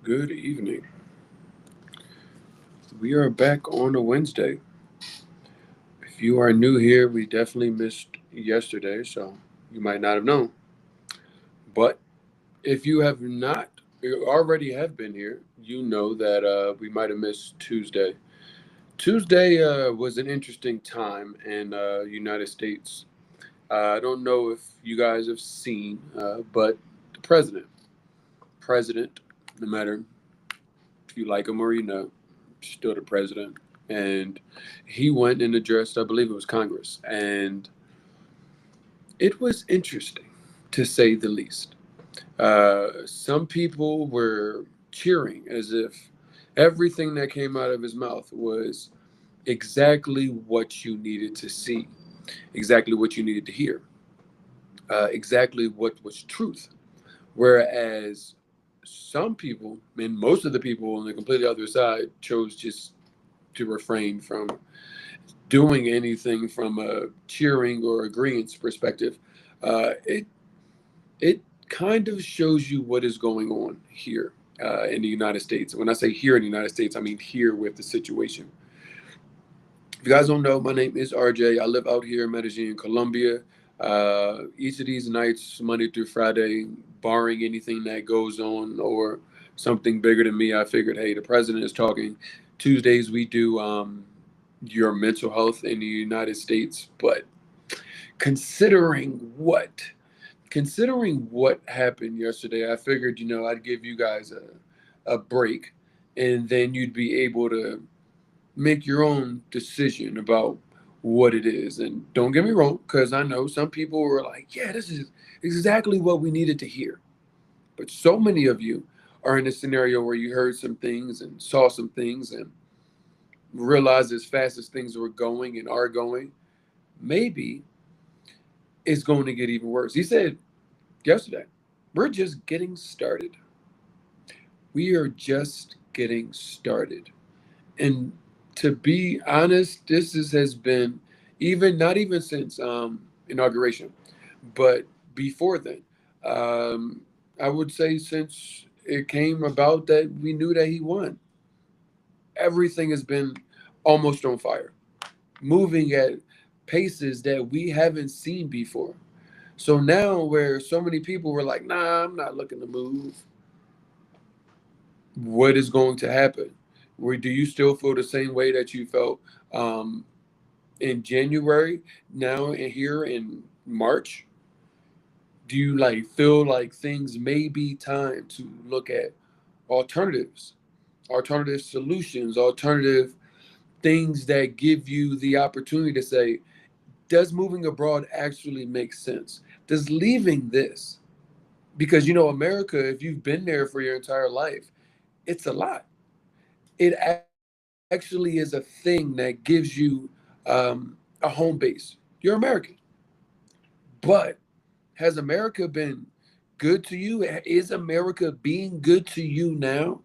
Good evening. We are back on a Wednesday. If you are new here, we definitely missed yesterday, so you might not have known. But if you have not, you already have been here, you know that we might have missed Tuesday. Tuesday was an interesting time in United States. I don't know if you guys have seen, but the president, no matter if you like him or you know, still the president. And he went and addressed, I believe it was Congress. And it was interesting, to say the least. Some people were cheering as if everything that came out of his mouth was exactly what you needed to see, exactly what you needed to hear, exactly what was truth. Whereas some people, and most of the people on the completely other side, chose just to refrain from doing anything from a cheering or agreeance perspective. It kind of shows you what is going on here in the United States. When I say here in the United States, I mean here with the situation. If you guys don't know, my name is RJ. I live out here in Medellín, Colombia. Each of these nights, Monday through Friday, barring anything that goes on or something bigger than me, I figured, hey, the president is talking. Tuesdays, we do your mental health in the United States. But considering what, considering what happened yesterday, I figured, I'd give you guys a break and then you'd be able to make your own decision about what it is. And don't get me wrong, because I know some people were like, yeah, this is exactly what we needed to hear. But so many of you are in a scenario where you heard some things and saw some things and realized as fast as things were going and are going, maybe it's going to get even worse. He said yesterday, we're just getting started. We are just getting started. And to be honest, has been even not even since inauguration, but before then. Um, I would say since it came about that we knew that he won, everything has been almost on fire, moving at paces that we haven't seen before. So now, where so many people were like, "Nah, I'm not looking to move," what is going to happen? Where do you still feel the same way that you felt um, in January, now and here in March? Do you like feel like things may be time to look at alternatives, alternative solutions, alternative things that give you the opportunity to say, does moving abroad actually make sense? Does leaving this, because America, if you've been there for your entire life, it's a lot. It actually is a thing that gives you a home base. You're American. But has America been good to you? Is America being good to you now?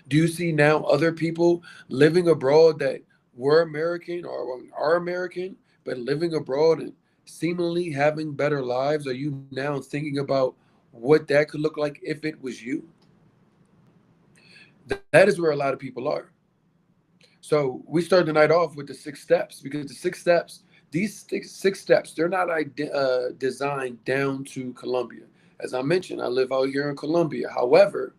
Do you see now other people living abroad that were American or are American, but living abroad and seemingly having better lives? Are you now thinking about what that could look like if it was you? That is where a lot of people are. So we start the night off with the 6 steps, because the 6 steps, these six steps, they're not designed down to Colombia. As I mentioned, I live out here in Colombia. However,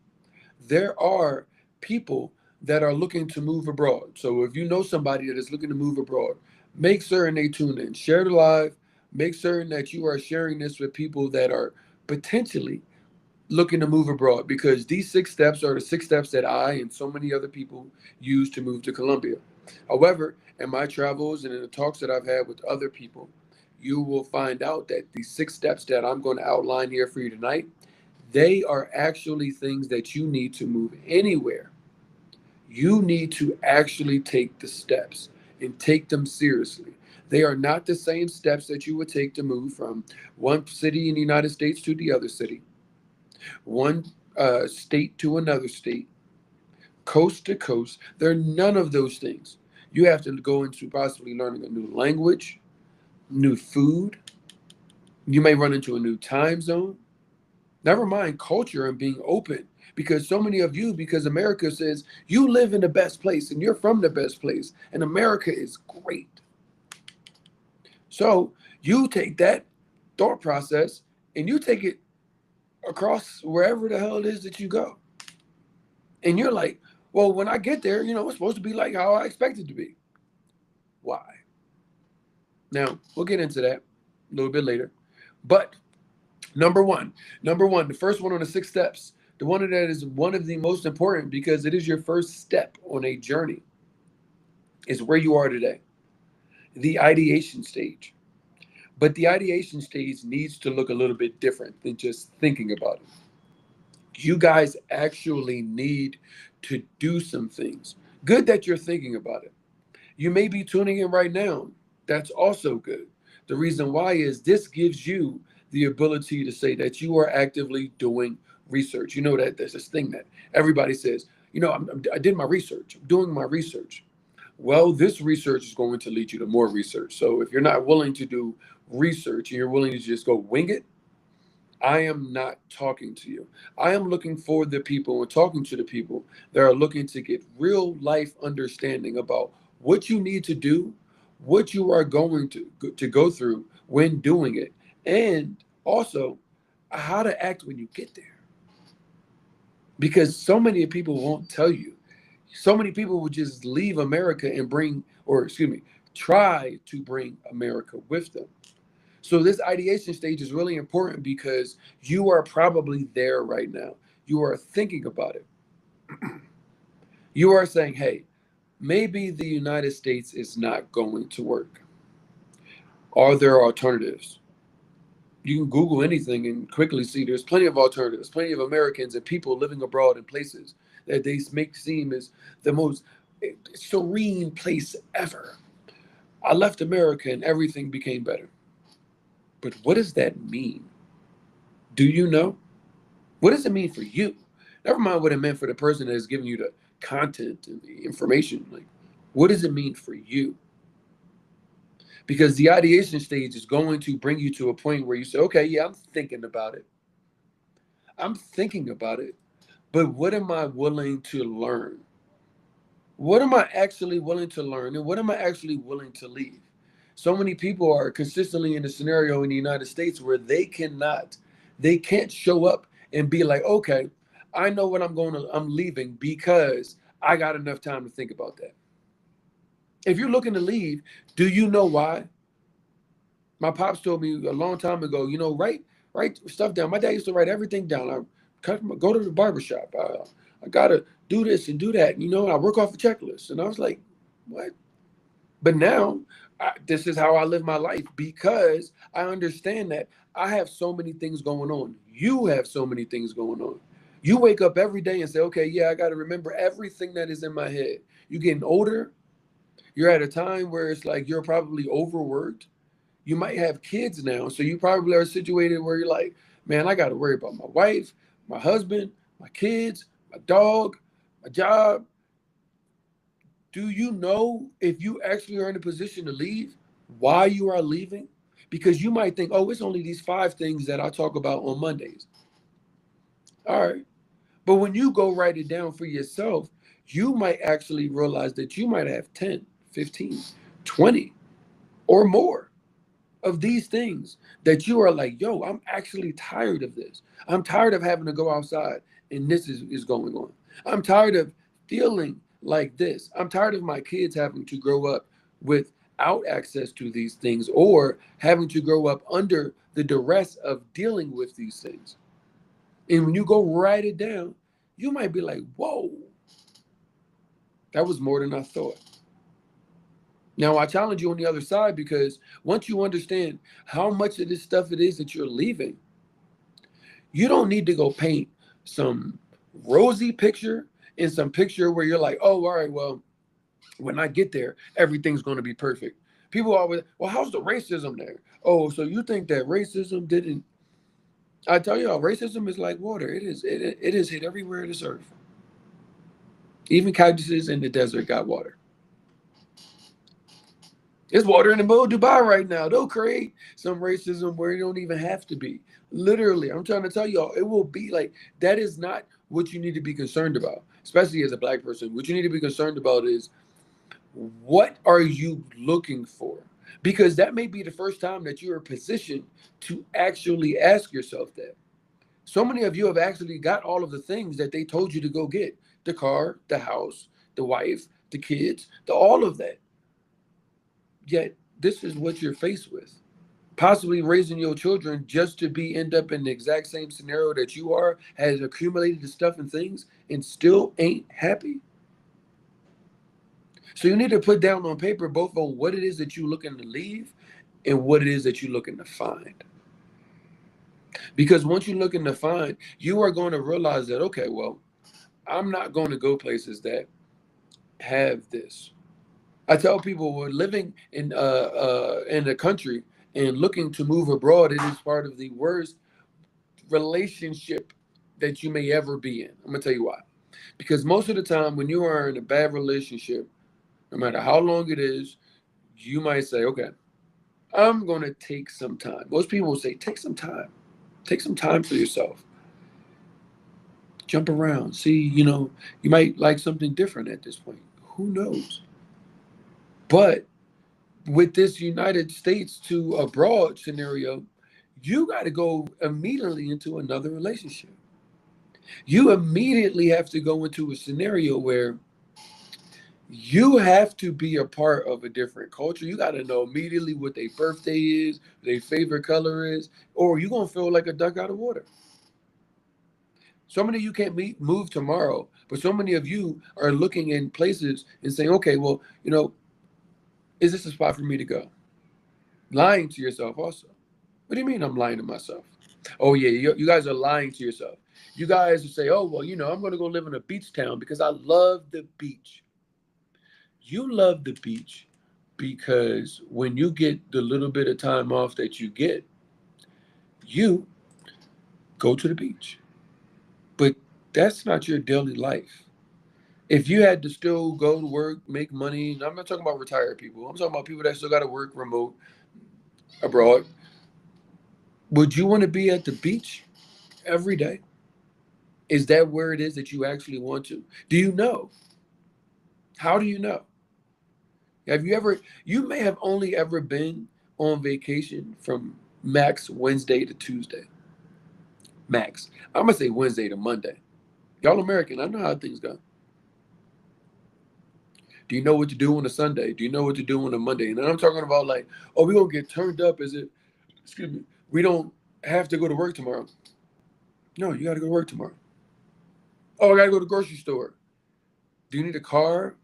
there are people that are looking to move abroad. So if you know somebody that is looking to move abroad, make certain they tune in, share the live, make certain that you are sharing this with people that are potentially looking to move abroad, because these 6 steps are the 6 steps that I and so many other people use to move to Colombia. However, in my travels and in the talks that I've had with other people, you will find out that these 6 steps that I'm going to outline here for you tonight, they are actually things that you need to move anywhere. You need to actually take the steps and take them seriously. They are not the same steps that you would take to move from one city in the United States to the other city, one state to another state, coast to coast. There are none of those things. You have to go into possibly learning a new language, new food. You may run into a new time zone. Never mind culture and being open. because so many of you, because America says you live in the best place and you're from the best place and America is great. So you take that thought process and you take it across wherever the hell it is that you go. And you're like, well, when I get there, it's supposed to be like how I expect it to be. Why? Now, we'll get into that a little bit later. But number one, the first one on the 6 steps, the one that is one of the most important because it is your first step on a journey, is where you are today, the ideation stage. But the ideation stage needs to look a little bit different than just thinking about it. You guys actually need to do some things. Good that you're thinking about it. You may be tuning in right now. That's also good. The reason why is this gives you the ability to say that you are actively doing research. You know that there's this thing that everybody says, I did my research. I'm doing my research. Well, this research is going to lead you to more research. So if you're not willing to do research and you're willing to just go wing it, I am not talking to you. I am looking for the people and talking to the people that are looking to get real life understanding about what you need to do, what you are going to go through when doing it, and also how to act when you get there. Because so many people won't tell you. So many people would just leave America and try to bring America with them. So this ideation stage is really important because you are probably there right now. You are thinking about it. You are saying, hey, maybe the United States is not going to work. Are there alternatives? You can Google anything and quickly see there's plenty of alternatives, plenty of Americans and people living abroad in places that they make seem as the most serene place ever. I left America and everything became better. But what does that mean? Do you know? What does it mean for you? Never mind what it meant for the person that is giving you the content and the information. Like, what does it mean for you? Because the ideation stage is going to bring you to a point where you say, okay, yeah, I'm thinking about it. I'm thinking about it. But what am I willing to learn? What am I actually willing to learn? And what am I actually willing to leave? So many people are consistently in a scenario in the United States where they can't show up and be like, okay, I know what I'm leaving because I got enough time to think about that. If you're looking to leave, do you know why? My pops told me a long time ago, write stuff down. My dad used to write everything down. Go to the barbershop. I gotta do this and do that. I work off a checklist. And I was like, what? But now, this is how I live my life because I understand that I have so many things going on. You have so many things going on. You wake up every day and say, okay, yeah, I got to remember everything that is in my head. You're getting older. You're at a time where it's like you're probably overworked. You might have kids now. So you probably are situated where you're like, man, I got to worry about my wife, my husband, my kids, my dog, my job. Do you know if you actually are in a position to leave, why you are leaving? Because you might think, oh, it's only these 5 things that I talk about on Mondays. All right. But when you go write it down for yourself, you might actually realize that you might have 10, 15, 20 or more of these things that you are like, yo, I'm actually tired of this. I'm tired of having to go outside and this is going on. I'm tired of feeling like this. I'm tired of my kids having to grow up without access to these things or having to grow up under the duress of dealing with these things. And when you go write it down, you might be like, whoa, that was more than I thought. Now, I challenge you on the other side because once you understand how much of this stuff it is that you're leaving, you don't need to go paint some rosy picture and some picture where you're like, oh, all right, well, when I get there, everything's going to be perfect. People always, well, how's the racism there? Oh, so you think that racism didn't? I tell you, racism is like water. It is hit everywhere in this earth. Even cactuses in the desert got water. There's water in the middle of Dubai right now. They'll create some racism where it don't even have to be. Literally, I'm trying to tell y'all, it will be like that is not what you need to be concerned about, especially as a black person. What you need to be concerned about is, what are you looking for? Because that may be the first time that you're positioned to actually ask yourself that. So many of you have actually got all of the things that they told you to go get: the car, the house, the wife, the kids, the all of that. Yet this is what you're faced with. Possibly raising your children just to be end up in the exact same scenario that you are, has accumulated the stuff and things, and still ain't happy. So you need to put down on paper both on what it is that you're looking to leave and what it is that you're looking to find. Because once you're looking to find, you are going to realize that, okay, well, I'm not going to go places that have this. I tell people, we're living in a country and looking to move abroad, it is part of the worst relationship that you may ever be in. I'm gonna tell you why. Because most of the time when you are in a bad relationship, no matter how long it is, you might say, okay, I'm gonna take some time. Most people will say, take some time. Take some time for yourself. Jump around. See, you might like something different at this point. Who knows? But with this United States to abroad scenario, you got to go immediately into another relationship. You immediately have to go into a scenario where you have to be a part of a different culture. You got to know immediately what their birthday is, their favorite color is, or you're going to feel like a duck out of water. So many of you can't move tomorrow, but so many of you are looking in places and saying, okay, well, is this a spot for me to go? Lying to yourself also. What do you mean I'm lying to myself? Oh, yeah, you guys are lying to yourself. You guys say, oh, well, I'm going to go live in a beach town because I love the beach. You love the beach because when you get the little bit of time off that you get, you go to the beach. But that's not your daily life. If you had to still go to work, make money, and I'm not talking about retired people, I'm talking about people that still got to work remote abroad, would you want to be at the beach every day? Is that where it is that you actually want to? Do you know? How do you know? You may have only ever been on vacation from max Wednesday to Tuesday. Max. I'm going to say Wednesday to Monday. Y'all American, I know how things go. Do you know what to do on a Sunday? Do you know what to do on a Monday? And I'm talking about like, oh, we're going to get turned up as if, excuse me, we don't have to go to work tomorrow. No, you got to go to work tomorrow. Oh, I got to go to the grocery store. Do you need a car?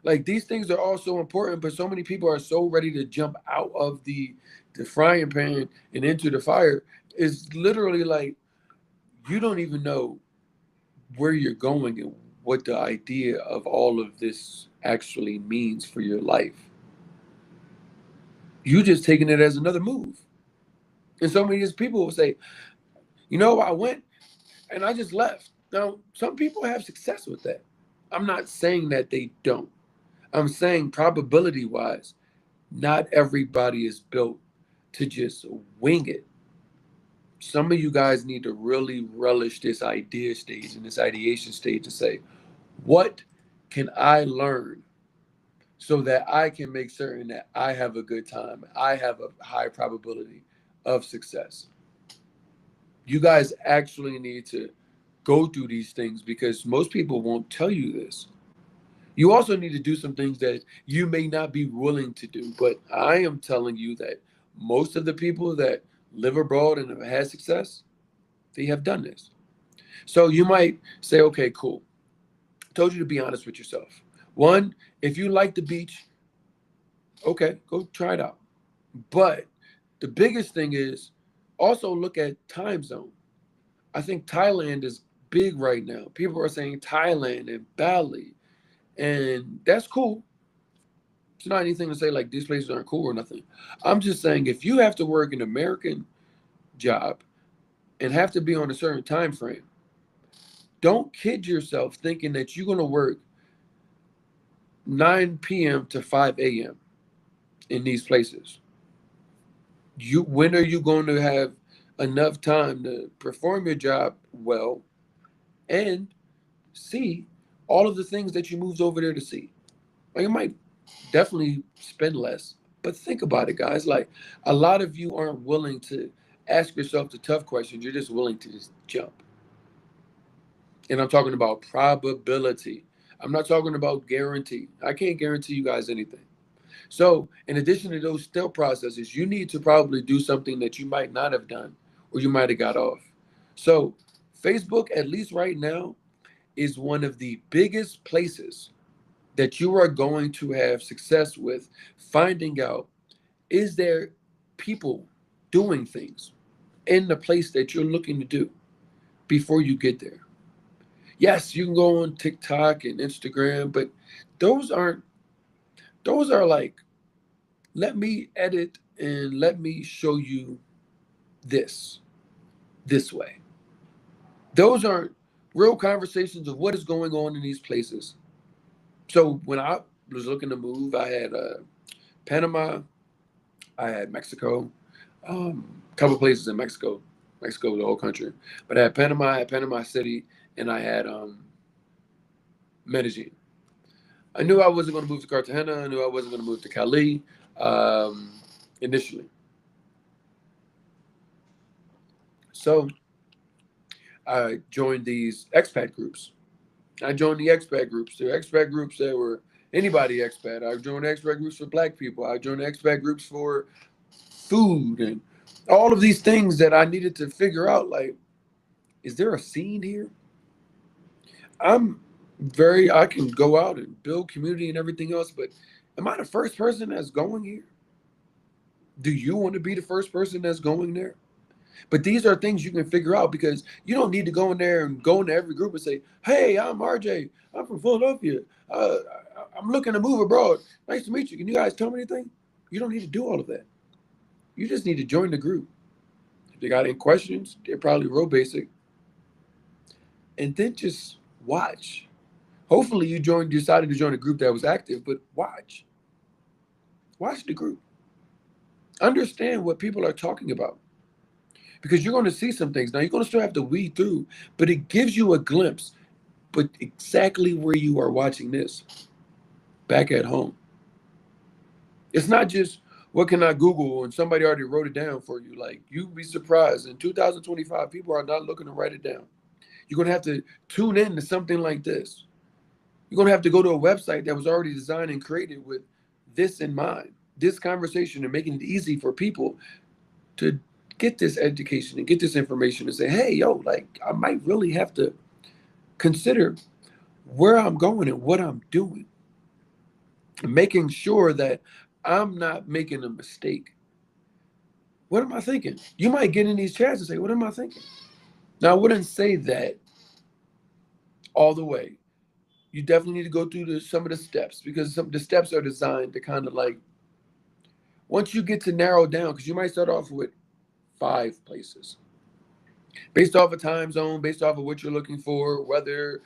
Like, these things are all so important, but so many people are so ready to jump out of the frying pan and into the fire. It's literally like you don't even know where you're going and what the idea of all of this actually means for your life. You just taking it as another move. And so many people will say, I went and I just left. Now, some people have success with that. I'm not saying that they don't. I'm saying probability wise, not everybody is built to just wing it. Some of you guys need to really relish this idea stage and this ideation stage and say, what can I learn so that I can make certain that I have a good time? I have a high probability of success. You guys actually need to go through these things because most people won't tell you this. You also need to do some things that you may not be willing to do. But I am telling you that most of the people that live abroad and have had success, they have done this. So you might say, okay, cool. I told you to be honest with yourself. One, if you like the beach, okay, go try it out. But the biggest thing is also look at time zone. I think Thailand is big right now. People are saying Thailand and Bali, and that's cool. It's not anything to say like these places aren't cool or nothing. I'm just saying if you have to work an American job and have to be on a certain time frame, don't kid yourself thinking that you're going to work 9 p.m. to 5 a.m. in these places. When are you going to have enough time to perform your job well and see all of the things that you moved over there to see. Like, it might definitely spend less, but think about it, guys. Like, a lot of you aren't willing to ask yourself the tough questions. You're just willing to just jump. And I'm talking about probability. I'm not talking about guarantee. I can't guarantee you guys anything. So, in addition to those step processes, you need to probably do something that you might not have done or you might have got off. So, Facebook, at least right now, is one of the biggest places that you are going to have success with finding out, is there people doing things in the place that you're looking to do before you get there. Yes, you can go on TikTok and Instagram, but those aren't, those are like, let me edit and let me show you this this way. Those aren't real conversations of what is going on in these places. So when I was looking to move, I had Panama, I had Mexico, a couple places in Mexico, Mexico, the whole country. But I had Panama City, and I had Medellin. I knew I wasn't going to move to Cartagena. I knew I wasn't going to move to Cali initially. So I joined these expat groups. I joined the expat groups. There were expat groups that were anybody expat. I joined expat groups for black people. I joined expat groups for food and all of these things that I needed to figure out. Like, is there a scene here? I'm I can go out and build community and everything else, but am I the first person that's going here? Do you want to be the first person that's going there? But these are things you can figure out because you don't need to go in there and go into every group and say, "Hey, I'm RJ. I'm from Philadelphia. I'm looking to move abroad. Nice to meet you. Can you guys tell me anything?" You don't need to do all of that. You just need to join the group. If they got any questions, they're probably real basic. And then just watch. Hopefully decided to join a group that was active, but watch. Watch the group. Understand what people are talking about. Because you're going to see some things. Now, you're going to still have to weed through, but it gives you a glimpse, but exactly where you are watching this, back at home. It's not just, what can I Google, and somebody already wrote it down for you. Like, you'd be surprised. In 2025, people are not looking to write it down. You're going to have to tune in to something like this. You're going to have to go to a website that was already designed and created with this in mind, this conversation, and making it easy for people to get this education and get this information and say, hey, yo, like, I might really have to consider where I'm going and what I'm doing, and making sure that I'm not making a mistake. What am I thinking? You might get in these chats and say, what am I thinking? Now, I wouldn't say that all the way. You definitely need to go through some of the steps, because some of the steps are designed to kind of like, once you get to narrow down, because you might start off with 5 places based off of time zone, based off of what you're looking for, weather,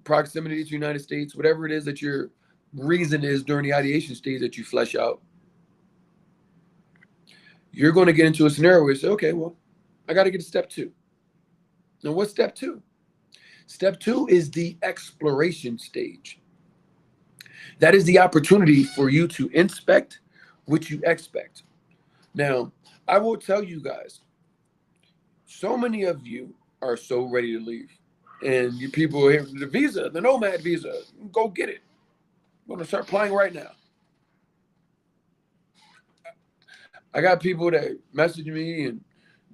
proximity to the United States, whatever it is that your reason is during the ideation stage that you flesh out. You're going to get into a scenario where you say, okay, well, I got to get to step 2. Now, what's step 2? Step 2 is the exploration stage. That is the opportunity for you to inspect what you expect. Now, I will tell you guys, so many of you are so ready to leave. And you people here, the visa, the nomad visa, go get it. I'm going to start applying right now. I got people that message me and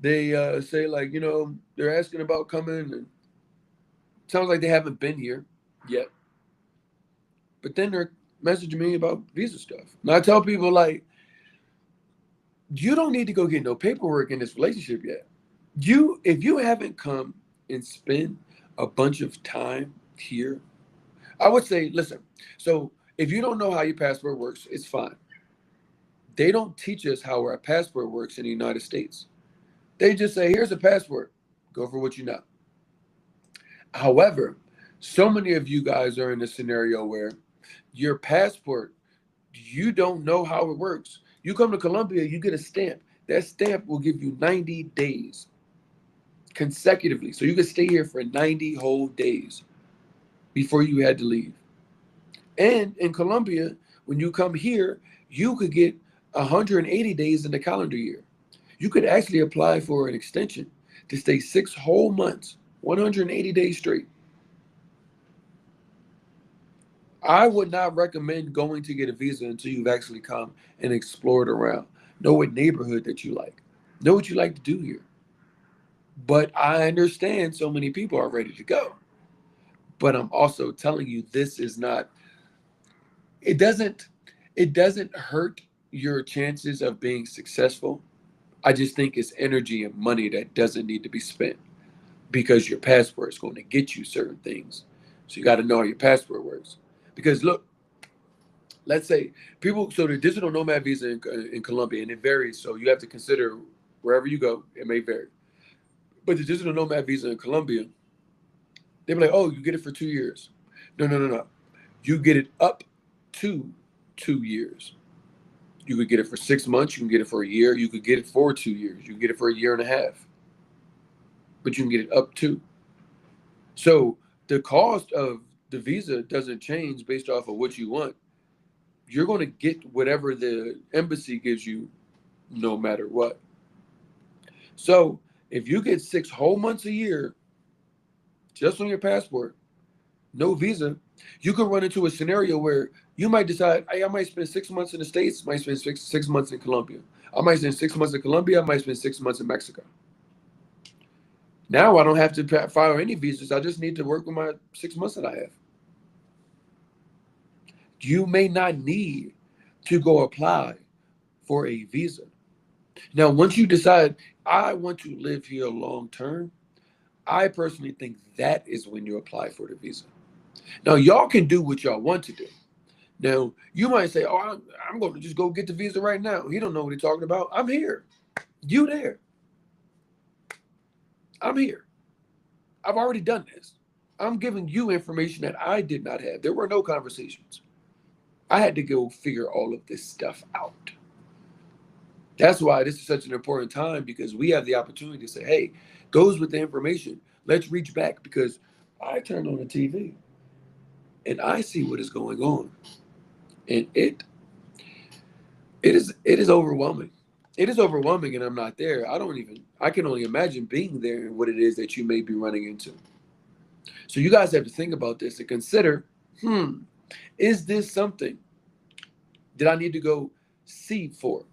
they say, like, they're asking about coming, and it sounds like they haven't been here yet. But then they're messaging me about visa stuff. And I tell people, like, you don't need to go get no paperwork in this relationship yet. If you haven't come and spent a bunch of time here, I would say, listen, so if you don't know how your passport works, it's fine. They don't teach us how our passport works in the United States. They just say, here's a passport. Go for what you know. However, so many of you guys are in a scenario where your passport, you don't know how it works. You come to Colombia, you get a stamp. That stamp will give you 90 days consecutively. So you could stay here for 90 whole days before you had to leave. And in Colombia, when you come here, you could get 180 days in the calendar year. You could actually apply for an extension to stay 6 whole months, 180 days straight. I would not recommend going to get a visa until you've actually come and explored around. Know what neighborhood that you like. Know what you like to do here. But I understand so many people are ready to go. But I'm also telling you this is not it doesn't it doesn't hurt your chances of being successful. I just think it's energy and money that doesn't need to be spent because your passport is going to get you certain things. So you got to know how your passport works. Because look, let's say people, so the digital nomad visa in Colombia, and it varies. So you have to consider wherever you go, it may vary. But the digital nomad visa in Colombia, they be like, oh, you get it for 2 years. No, no, no, no. You get it up to 2 years. You could get it for 6 months. You can get it for a year. You could get it for 2 years. You can get it for a year and a half. But you can get it up to. So the cost of the visa doesn't change based off of what you want. You're going to get whatever the embassy gives you no matter what. So if you get 6 whole months a year just on your passport, no visa, you could run into a scenario where you might decide, hey, I might spend 6 months in the States, might spend six months in Colombia. I might spend 6 months in Colombia, I might spend 6 months in Mexico. Now I don't have to file any visas. I just need to work with my 6 months that I have. You may not need to go apply for a visa. Now, once you decide, I want to live here long term, I personally think that is when you apply for the visa. Now, y'all can do what y'all want to do. Now, you might say, oh, I'm going to just go get the visa right now. He don't know what he's talking about. I'm here. You there. I'm here. I've already done this. I'm giving you information that I did not have. There were no conversations. I had to go figure all of this stuff out. That's why this is such an important time because we have the opportunity to say, hey, those with the information, let's reach back because I turned on the TV and I see what is going on. And it is overwhelming. It is overwhelming and I'm not there. I can only imagine being there and what it is that you may be running into. So you guys have to think about this and consider, is this something that I need to go see for?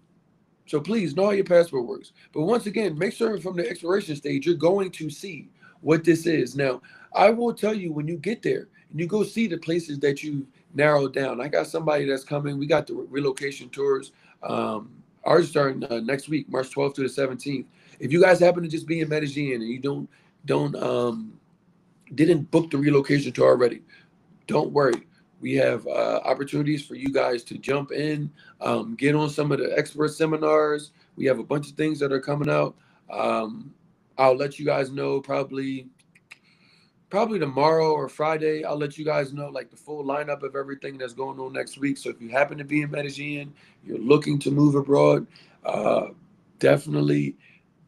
So please know how your passport works. But once again, make sure from the exploration stage, you're going to see what this is. Now, I will tell you when you get there and you go see the places that you narrowed down. I got somebody that's coming. We got the relocation tours. Ours starting next week, March 12th to the 17th. If you guys happen to just be in Medellin and you don't didn't book the relocation tour already, don't worry. We have opportunities for you guys to jump in, get on some of the expert seminars. We have a bunch of things that are coming out. I'll let you guys know probably tomorrow or Friday. I'll let you guys know like the full lineup of everything that's going on next week. So if you happen to be in Medellin, you're looking to move abroad, uh, definitely,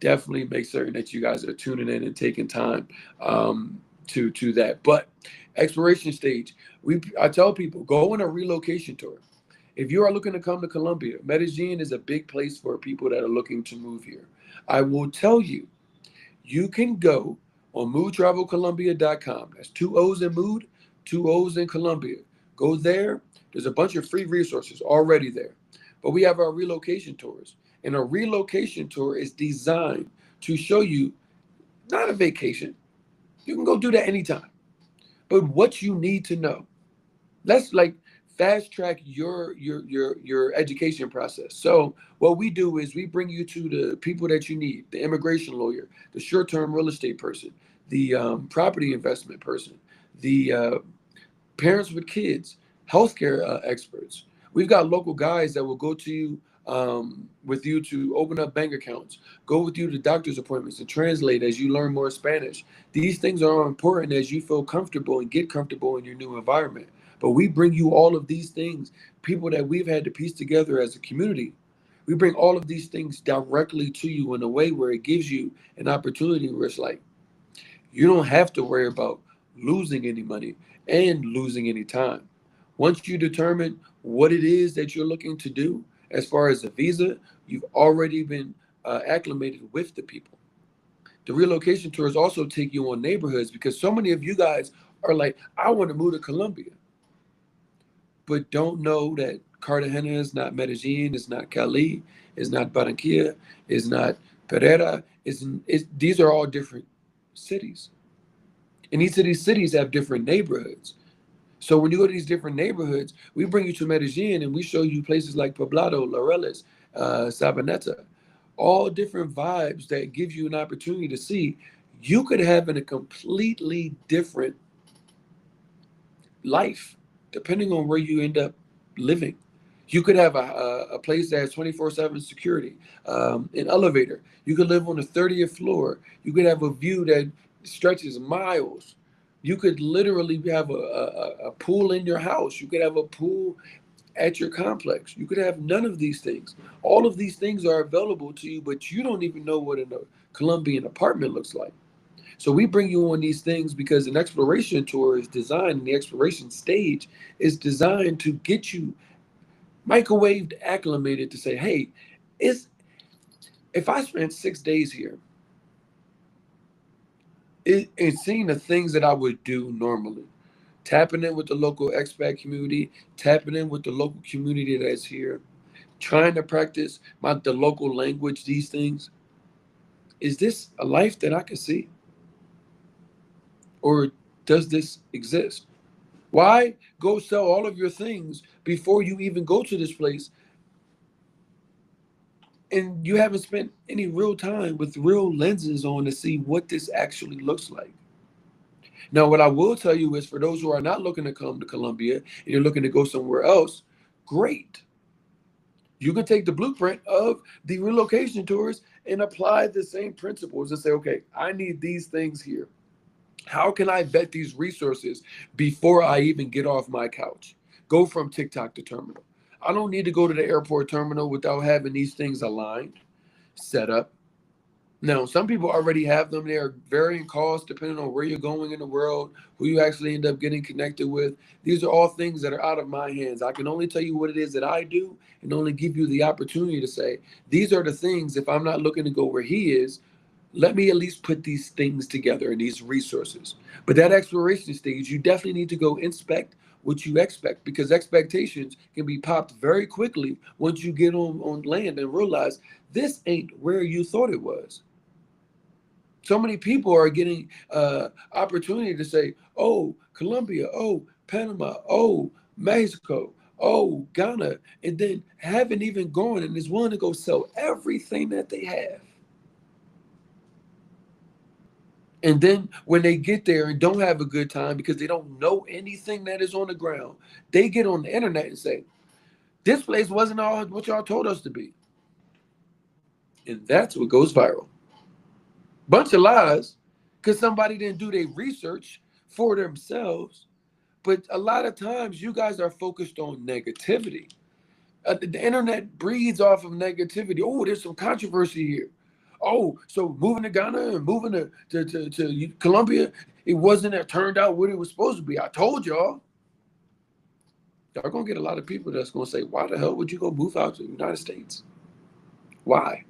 definitely make certain that you guys are tuning in and taking time to that. But exploration stage, I tell people go on a relocation tour. If you are looking to come to Colombia, Medellin is a big place for people that are looking to move here. I will tell you, you can go on moodtravelcolombia.com. That's two O's in mood, two O's in Colombia. Go there. There's a bunch of free resources already there. But we have our relocation tours. And a relocation tour is designed to show you not a vacation. You can go do that anytime. But what you need to know. Let's like fast track your education process. So what we do is we bring you to the people that you need: the immigration lawyer, the short-term real estate person, the property investment person, the parents with kids, healthcare experts. We've got local guys that will go to you with you to open up bank accounts, go with you to doctor's appointments and translate as you learn more Spanish. These things are important as you feel comfortable and get comfortable in your new environment. But we bring you all of these things, people that we've had to piece together as a community We bring all of these things directly to you in a way where it gives you an opportunity where it's like, you don't have to worry about losing any money and losing any time. Once you determine what it is that you're looking to do as far as a visa, you've already been acclimated with the people. The relocation tours also take you on neighborhoods because so many of you guys are like, I want to move to Colombia, but don't know that Cartagena is not Medellin, it's not Cali, it's not Barranquilla, it's not Pereira. These are all different cities. And each of these cities have different neighborhoods. So when you go to these different neighborhoods, we bring you to Medellin and we show you places like Poblado, Laureles, Sabaneta, all different vibes that give you an opportunity to see you could have in a completely different life depending on where you end up living. You could have a place that has 24/7 security, an elevator. You could live on the 30th floor. You could have a view that stretches miles. You could literally have a pool in your house. You could have a pool at your complex. You could have none of these things. All of these things are available to you, but you don't even know what a Colombian apartment looks like. So we bring you on these things because an exploration tour is designed, and the exploration stage is designed to get you microwaved, acclimated to say, hey, is if I spent 6 days here, and seeing the things that I would do normally, tapping in with the local expat community, tapping in with the local community that's here, trying to practice the local language, these things, is this a life that I can see? Or does this exist? Why go sell all of your things before you even go to this place and you haven't spent any real time with real lenses on to see what this actually looks like? Now, what I will tell you is for those who are not looking to come to Colombia and you're looking to go somewhere else, great. You can take the blueprint of the relocation tours and apply the same principles and say, okay, I need these things here. How can I vet these resources before I even get off my couch? Go from TikTok to terminal. I don't need to go to the airport terminal without having these things aligned, set up. Now, some people already have them. They are varying costs depending on where you're going in the world, who you actually end up getting connected with. These are all things that are out of my hands. I can only tell you what it is that I do and only give you the opportunity to say, these are the things, if I'm not looking to go where he is, let me at least put these things together and these resources. But that exploration stage, you definitely need to go inspect what you expect because expectations can be popped very quickly once you get on land and realize this ain't where you thought it was. So many people are getting opportunity to say, oh, Colombia, oh, Panama, oh, Mexico, oh, Ghana, and then haven't even gone and is willing to go sell everything that they have. And then when they get there and don't have a good time because they don't know anything that is on the ground, they get on the internet and say, this place wasn't all what y'all told us to be. And that's what goes viral. Bunch of lies because somebody didn't do their research for themselves. But a lot of times you guys are focused on negativity. The internet breeds off of negativity. Oh, there's some controversy here. Oh, so moving to Ghana and moving to Colombia, it wasn't, it turned out what it was supposed to be. I told y'all. Y'all gonna get a lot of people that's gonna say, why the hell would you go move out to the United States? Why?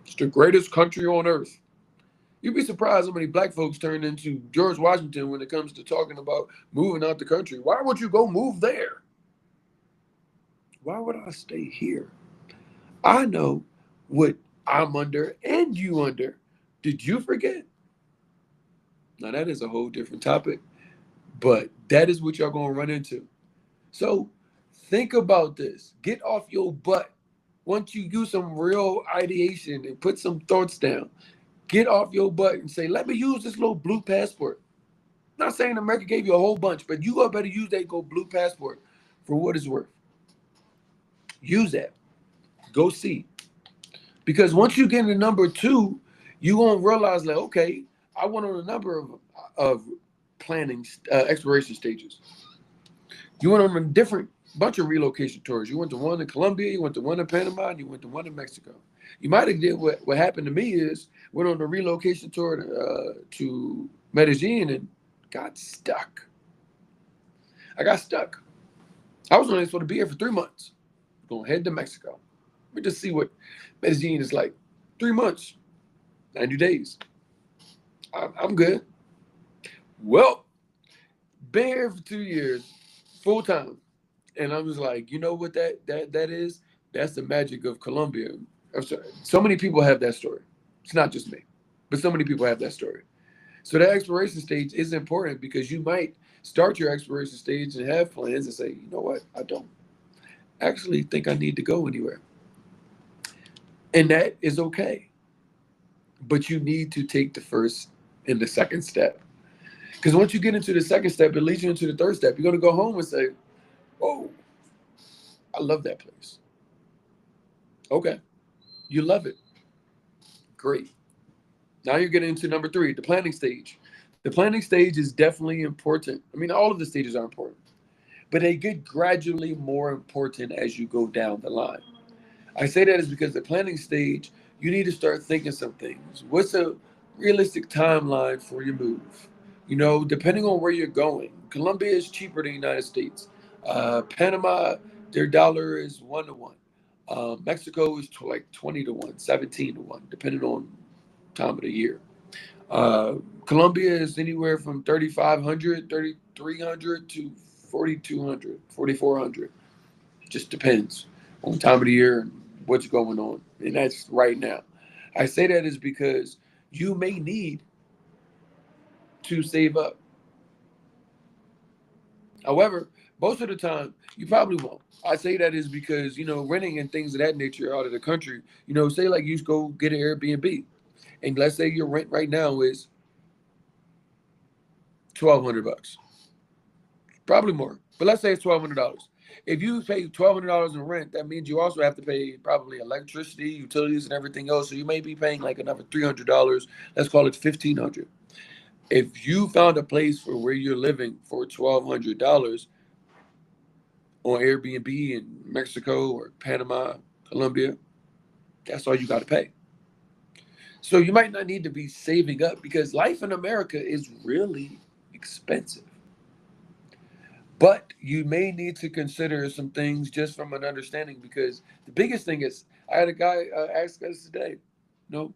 It's the greatest country on earth. You'd be surprised how many black folks turn into George Washington when it comes to talking about moving out the country. Why would you go move there? Why would I stay here? I know what I'm under and you under. Did you forget? Now, that is a whole different topic, but that is what y'all going to run into. So think about this. Get off your butt. Once you do some real ideation and put some thoughts down, get off your butt and say, let me use this little blue passport. Not saying America gave you a whole bunch, but you better use that go blue passport for what it's worth. Use that. Go see. Because once you get into number two, you gonna realize like, okay, I went on a number of planning exploration stages. You went on a different Bunch of relocation tours. You went to one in Colombia, you went to one in Panama, and you went to one in Mexico. You might have did what happened to me is went on a relocation tour to Medellín and got stuck. I got stuck. I was only supposed to be here for 3 months. Going to head to Mexico. Let me just see what Medellín is like. 3 months, 90 days. I'm good. Well, been here for 2 years, full time. And I was like, you know what that is? That's the magic of Colombia. I'm sorry. So many people have that story. It's not just me, but so many people have that story. So that exploration stage is important because you might start your exploration stage and have plans and say, you know what, I don't actually think I need to go anywhere. And that is okay. But you need to take the first and the second step. Because once you get into the second step, it leads you into the third step. You're going to go home and say, oh, I love that place. Okay. You love it. Great. Now you're getting into number three, the planning stage. The planning stage is definitely important. I mean, all of the stages are important, but they get gradually more important as you go down the line. I say that is because the planning stage, you need to start thinking some things. What's a realistic timeline for your move? Depending on where you're going. Colombia is cheaper than the United States. Panama, their dollar is 1 to 1. Mexico is like 20 to 1, 17 to 1, depending on time of the year. Uh, Colombia is anywhere from 3,500, 3,300 to 4,200, 4,400. Just depends on time of the year and what's going on. And that's right now. I say that is because you may need to save up. However, most of the time, you probably won't. I say that is because, renting and things of that nature out of the country, say like you go get an Airbnb. And let's say your rent right now is 1,200 bucks. Probably more. But let's say it's $1,200. If you pay $1,200 in rent, that means you also have to pay probably electricity, utilities, and everything else. So you may be paying like another $300. Let's call it 1,500. If you found a place for where you're living for $1,200 on Airbnb in Mexico or Panama, Colombia, that's all you got to pay. So you might not need to be saving up because life in America is really expensive. But you may need to consider some things just from an understanding because the biggest thing is I had a guy ask us today, no,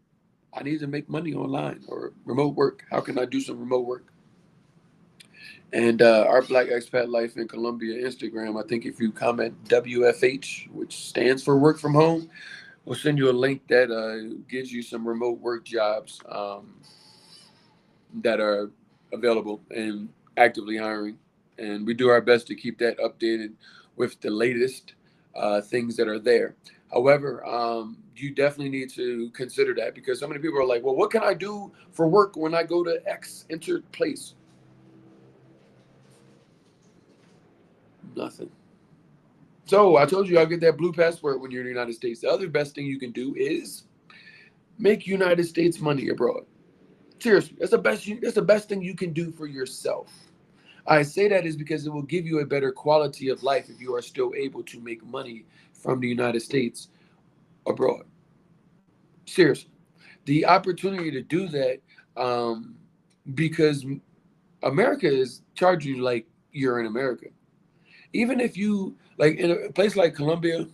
I need to make money online or remote work. How can I do some remote work? And our Black Expat Life in Colombia Instagram, I think if you comment WFH, which stands for work from home, we'll send you a link that gives you some remote work jobs that are available and actively hiring. And we do our best to keep that updated with the latest things that are there. However, you definitely need to consider that because so many people are like, well, what can I do for work when I go to X enter place? Nothing. So I told you I'll get that blue passport when you're in the United States. The other best thing you can do is make United States money abroad. Seriously, that's the best thing you can do for yourself. I say that is because it will give you a better quality of life if you are still able to make money from the United States abroad. Seriously, the opportunity to do that, um, because America is charging you like you're in America. Even if you like in a place like Colombia,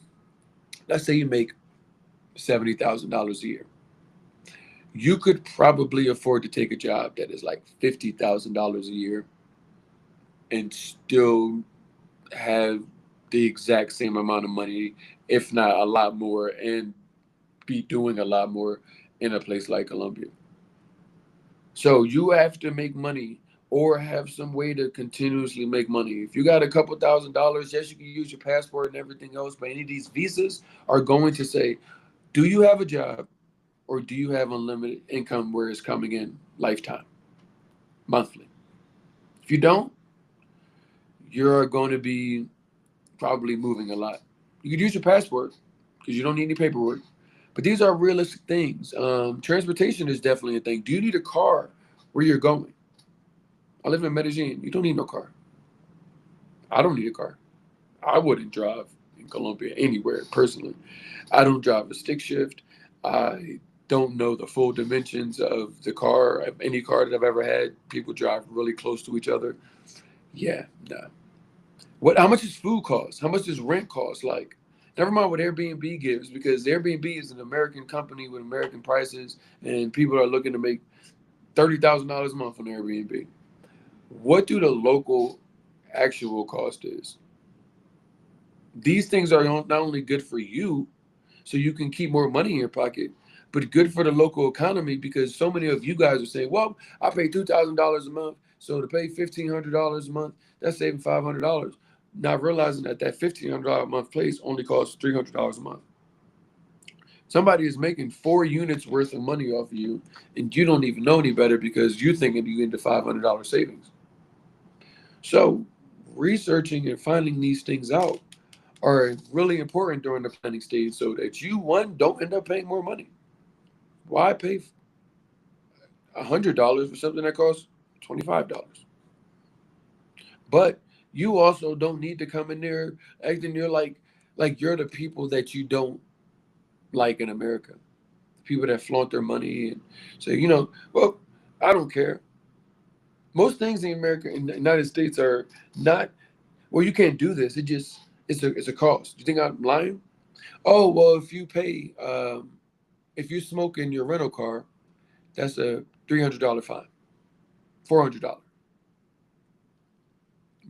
let's say you make $70,000 a year, you could probably afford to take a job that is like $50,000 a year and still have the exact same amount of money, if not a lot more, and be doing a lot more in a place like Colombia. So you have to make money or have some way to continuously make money. If you got a couple $1,000s, yes, you can use your passport and everything else, but any of these visas are going to say, do you have a job or do you have unlimited income where it's coming in lifetime, monthly? If you don't, you're going to be probably moving a lot. You could use your passport because you don't need any paperwork. But these are realistic things. Transportation is definitely a thing. Do you need a car where you're going? I live in Medellin. You don't need no car. I don't need a car. I wouldn't drive in Colombia anywhere personally. I don't drive a stick shift. I don't know the full dimensions of the car, of any car that I've ever had. People drive really close to each other. Yeah, nah. What? How much does food cost? How much does rent cost? Like, never mind what Airbnb gives, because Airbnb is an American company with American prices, and people are looking to make $30,000 a month on Airbnb. What do the local actual cost is? These things are not only good for you, so you can keep more money in your pocket, but good for the local economy, because so many of you guys are saying, "Well, I pay $2,000 a month, so to pay $1,500 a month, that's saving $500." Not realizing that that $1,500 a month place only costs $300 a month. Somebody is making 4 units worth of money off of you, and you don't even know any better because you're thinking you get into $500 savings. So, researching and finding these things out are really important during the planning stage, so that you, one, don't end up paying more money. Why pay $100 for something that costs $25? But you also don't need to come in there acting you're like you're the people that you don't like in America. People that flaunt their money and say, well, I don't care. Most things in America, in the United States, are not. Well, you can't do this. It's a cost. You think I'm lying? Oh well, if you smoke in your rental car, that's a $300 fine, $400.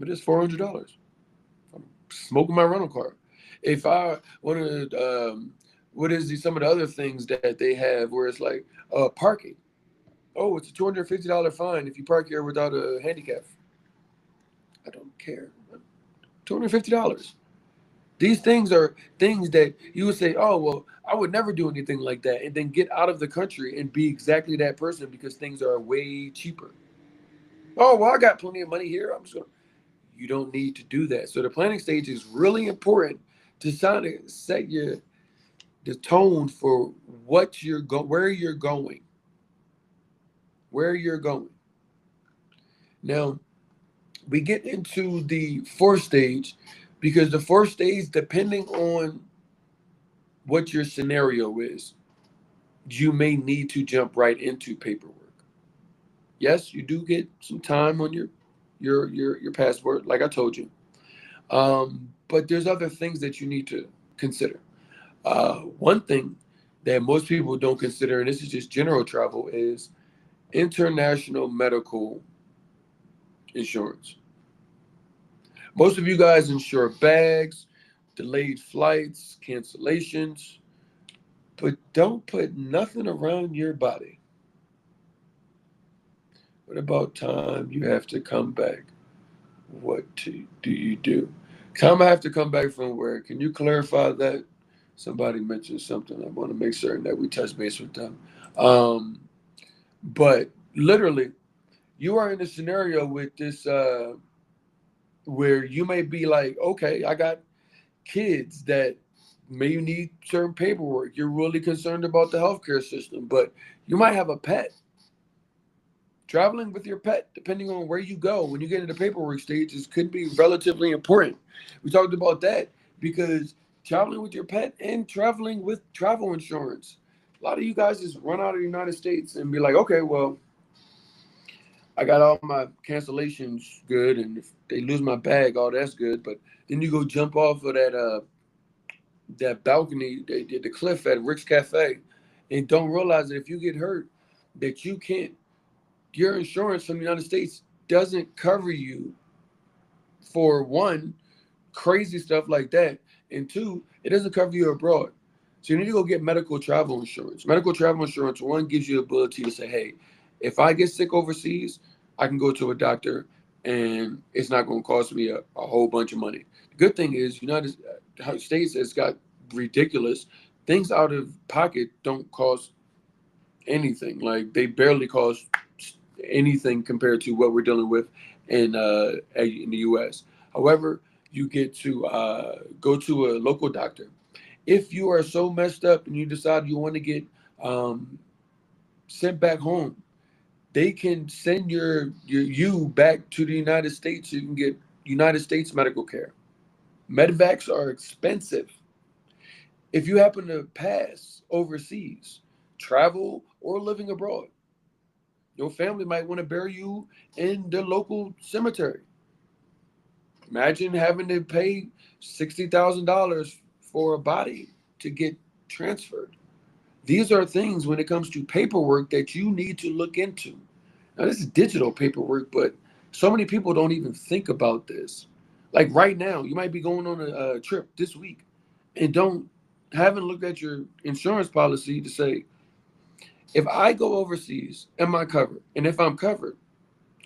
But it's $400. I'm smoking my rental car. If I want to, what is some of the other things that they have where it's like parking? Oh, it's a $250 fine if you park here without a handicap. I don't care. $250. These things are things that you would say, oh, well, I would never do anything like that, and then get out of the country and be exactly that person because things are way cheaper. Oh, well, I got plenty of money here. I'm just going to. You don't need to do that. So the planning stage is really important to set the tone for where you're going, where you're going. Now, we get into the fourth stage, because the fourth stage, depending on what your scenario is, you may need to jump right into paperwork. Yes, you do get some time on your passport, like I told you. But there's other things that you need to consider. One thing that most people don't consider, and this is just general travel, is international medical insurance. Most of you guys insure bags, delayed flights, cancellations, but don't put nothing around your body. What about time you have to come back? Do you do? Time I have to come back from where? Can you clarify that? Somebody mentioned something. I want to make certain that we touch base with them. Um, but literally, you are in a scenario with this where you may be like, okay, I got kids that may need certain paperwork. You're really concerned about the healthcare system, but you might have a pet. Traveling with your pet, depending on where you go, when you get into the paperwork stages, could be relatively important. We talked about that because traveling with your pet and traveling with travel insurance. A lot of you guys just run out of the United States and be like, okay, well, I got all my cancellations good, and if they lose my bag, all that's good. But then you go jump off of that balcony, the cliff at Rick's Cafe, and don't realize that if you get hurt, that you can't. Your insurance from the United States doesn't cover you for one, crazy stuff like that, and two, it doesn't cover you abroad. So you need to go get medical travel insurance. Medical travel insurance, one, gives you the ability to say, hey, if I get sick overseas, I can go to a doctor and it's not going to cost me a whole bunch of money. The good thing is, United States has got ridiculous things out of pocket don't cost anything. Like they barely cost anything compared to what we're dealing with in the U.S. However, you get to go to a local doctor. If you are so messed up and you decide you want to get um, sent back home, they can send you back to the United States. So you can get United States medical care. Medvacs are expensive. If you happen to pass overseas, travel, or living abroad, your family might want to bury you in the local cemetery. Imagine having to pay $60,000 for a body to get transferred. These are things when it comes to paperwork that you need to look into. Now, this is digital paperwork, but so many people don't even think about this. Like right now, you might be going on a trip this week and don't haven't looked at your insurance policy to say, if I go overseas, am I covered? And if I'm covered,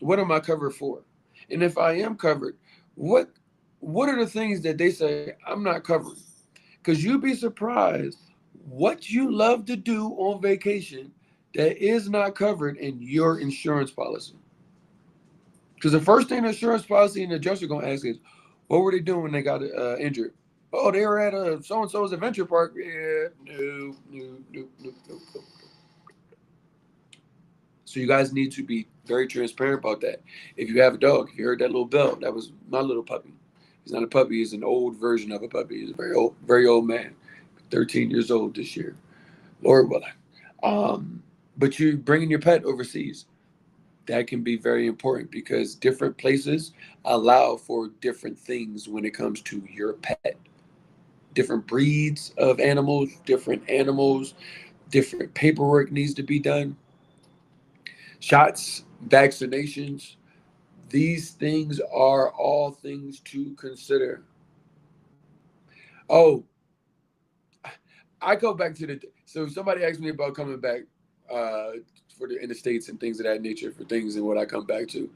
what am I covered for? And if I am covered, what what are the things that they say I'm not covered? Because you'd be surprised what you love to do on vacation that is not covered in your insurance policy. Because the first thing the insurance policy and the adjuster going to ask is, what were they doing when they got injured? Oh, they were at a so and so's adventure park. Yeah, no, no, no, no, no, no. So you guys need to be very transparent about that. If you have a dog, if you heard that little bell, that was my little puppy. He's not a puppy. He's an old version of a puppy. He's a very old man, 13 years old this year. Lord willing. But you bringing your pet overseas, that can be very important because different places allow for different things when it comes to your pet. Different breeds of animals, different paperwork needs to be done. Shots, vaccinations, these things are all things to consider. Oh, I go back to the so if somebody asks me about coming back uh, for the in the states and things of that nature for things and what I come back to.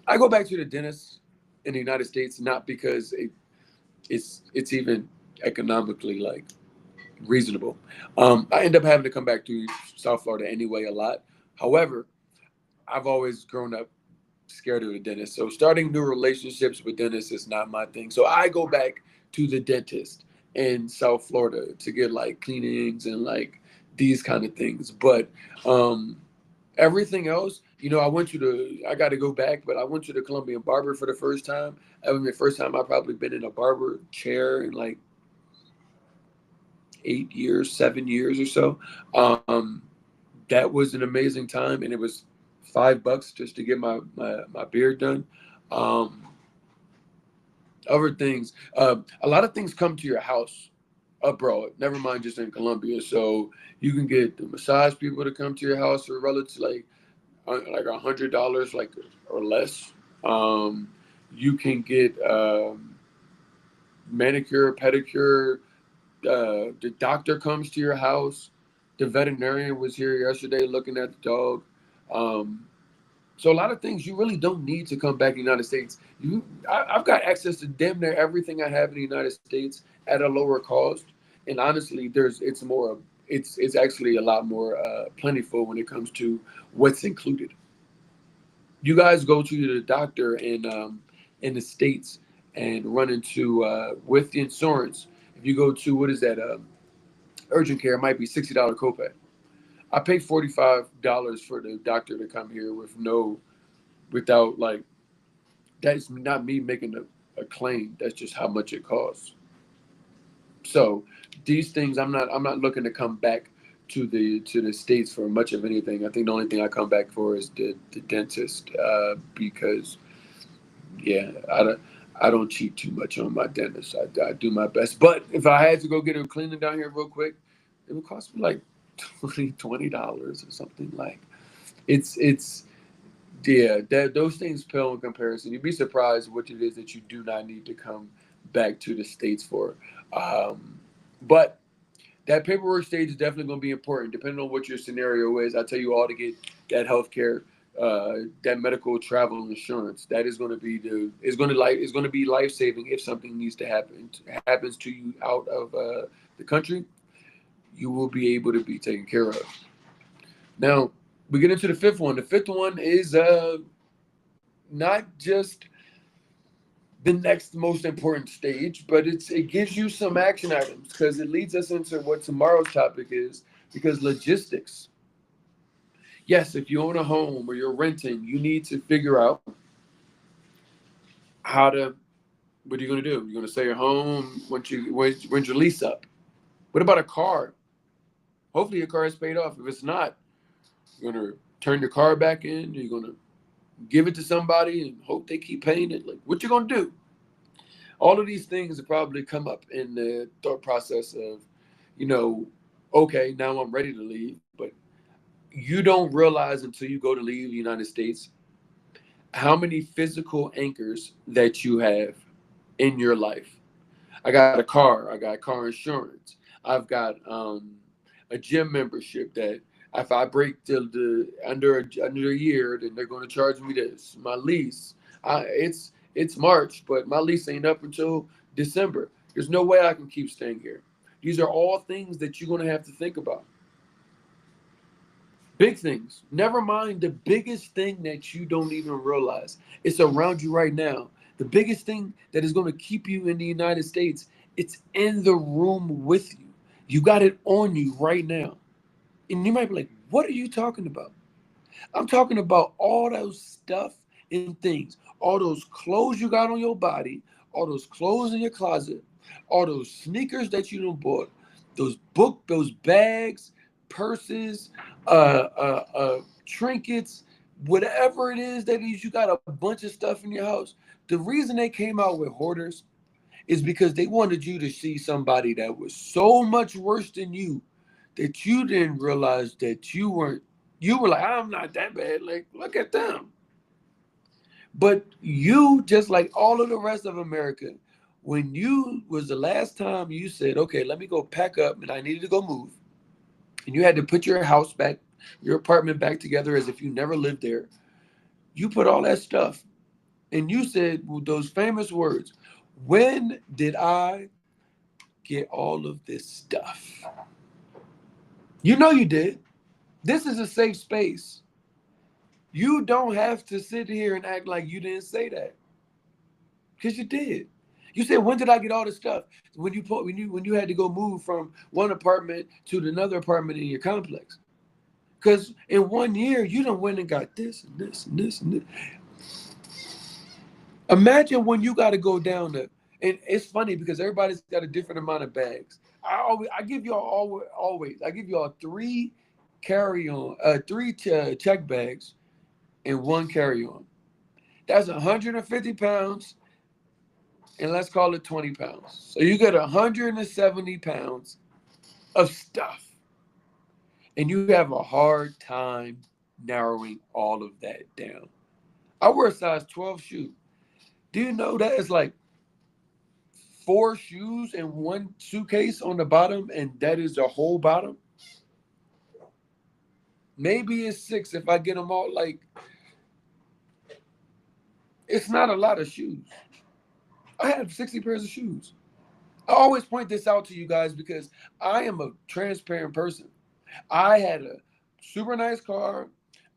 I go back to the dentist in the United States not because it's even economically like reasonable. I end up having to come back to South Florida anyway a lot. However, I've always grown up scared of the dentist. So starting new relationships with dentists is not my thing. So I go back to the dentist in South Florida to get like cleanings and like these kind of things. But um, everything else, I got to go back, but I went to the Colombian barber for the first time. That was the first time I probably been in a barber chair in like 8 years, 7 years or so. Um, that was an amazing time, and it was $5 just to get my beard done. Um, Other things, a lot of things come to your house abroad. Never mind just in Colombia. So you can get the massage people to come to your house for relative like $100 like or less. Um, you can get manicure, pedicure. The doctor comes to your house. The veterinarian was here yesterday looking at the dog. Um, so a lot of things you really don't need to come back to the United States. I've got access to damn near everything I have in the United States at a lower cost. And honestly, it's actually a lot more plentiful when it comes to what's included. You guys go to the doctor in the states and run into with the insurance. If you go to what is that urgent care, it might be $60 copay. I pay $45 for the doctor to come here without like that's not me making a claim. That's just how much it costs. So these things I'm not looking to come back to the states for much of anything. I think the only thing I come back for is the dentist because yeah, I don't cheat too much on my dentist. I do my best. But if I had to go get a cleaning down here real quick, it would cost me like $20 or something. Like it's yeah, those things pale in comparison. You'd be surprised what it is that you do not need to come back to the states for. But that paperwork stage is definitely going to be important, depending on what your scenario is. I tell you all to get that healthcare, that medical travel insurance. That is going to be it's going to be life saving if something needs to happens to you out of the country. You will be able to be taken care of. Now we get into the fifth one. The fifth one is not just the next most important stage, but it gives you some action items because it leads us into what tomorrow's topic is. Because logistics, yes, if you own a home or you're renting, you need to figure out how to What are you going to do? You're going to stay at home when's your lease up? What about a car? Hopefully your car is paid off. If it's not, you're going to turn your car back in. You're going to give it to somebody and hope they keep paying it. Like, what you going to do? All of these things have probably come up in the thought process of, you know, okay, now I'm ready to leave. But you don't realize until you go to leave the United States how many physical anchors that you have in your life. I got a car. I got car insurance. I've got a gym membership that if I break the under a year, then they're going to charge me this. My lease, it's March, but my lease ain't up until December. There's no way I can keep staying here. These are all things that you're going to have to think about. Big things. Never mind the biggest thing that you don't even realize. It's around you right now. The biggest thing that is going to keep you in the United States, it's in the room with you. You got it on you right now. And you might be like, what are you talking about? I'm talking about all those stuff and things, all those clothes you got on your body, all those clothes in your closet, all those sneakers that you done bought, those bags, purses, trinkets, whatever it is that is, you got a bunch of stuff in your house. The reason they came out with hoarders is because they wanted you to see somebody that was so much worse than you that you didn't realize that you weren't. You were like, I'm not that bad. Like, look at them. But you, just like all of the rest of America, when you was the last time you said, okay, let me go pack up and I needed to go move, and you had to put your house back, your apartment back together as if you never lived there, you put all that stuff and you said those famous words, when did I get all of this stuff? You know you did. This is a safe space. You don't have to sit here and act like you didn't say that, because you did. You said, "When did I get all this stuff?" When you had to go move from one apartment to another apartment in your complex. Because in 1 year, you done went and got this and this and this and this. Imagine when you got to go down there. And it's funny because everybody's got a different amount of bags. I give y'all always I give y'all three check bags and one carry on. That's 150 pounds, and let's call it 20 pounds. So you get 170 pounds of stuff, and you have a hard time narrowing all of that down. I wear a size 12 shoe. Do you know that it's like 4 shoes and one suitcase on the bottom, and that is the whole bottom? Maybe it's 6 if I get them all. Like, it's not a lot of shoes. I have 60 pairs of shoes. I always point this out to you guys because I am a transparent person. I had a super nice car.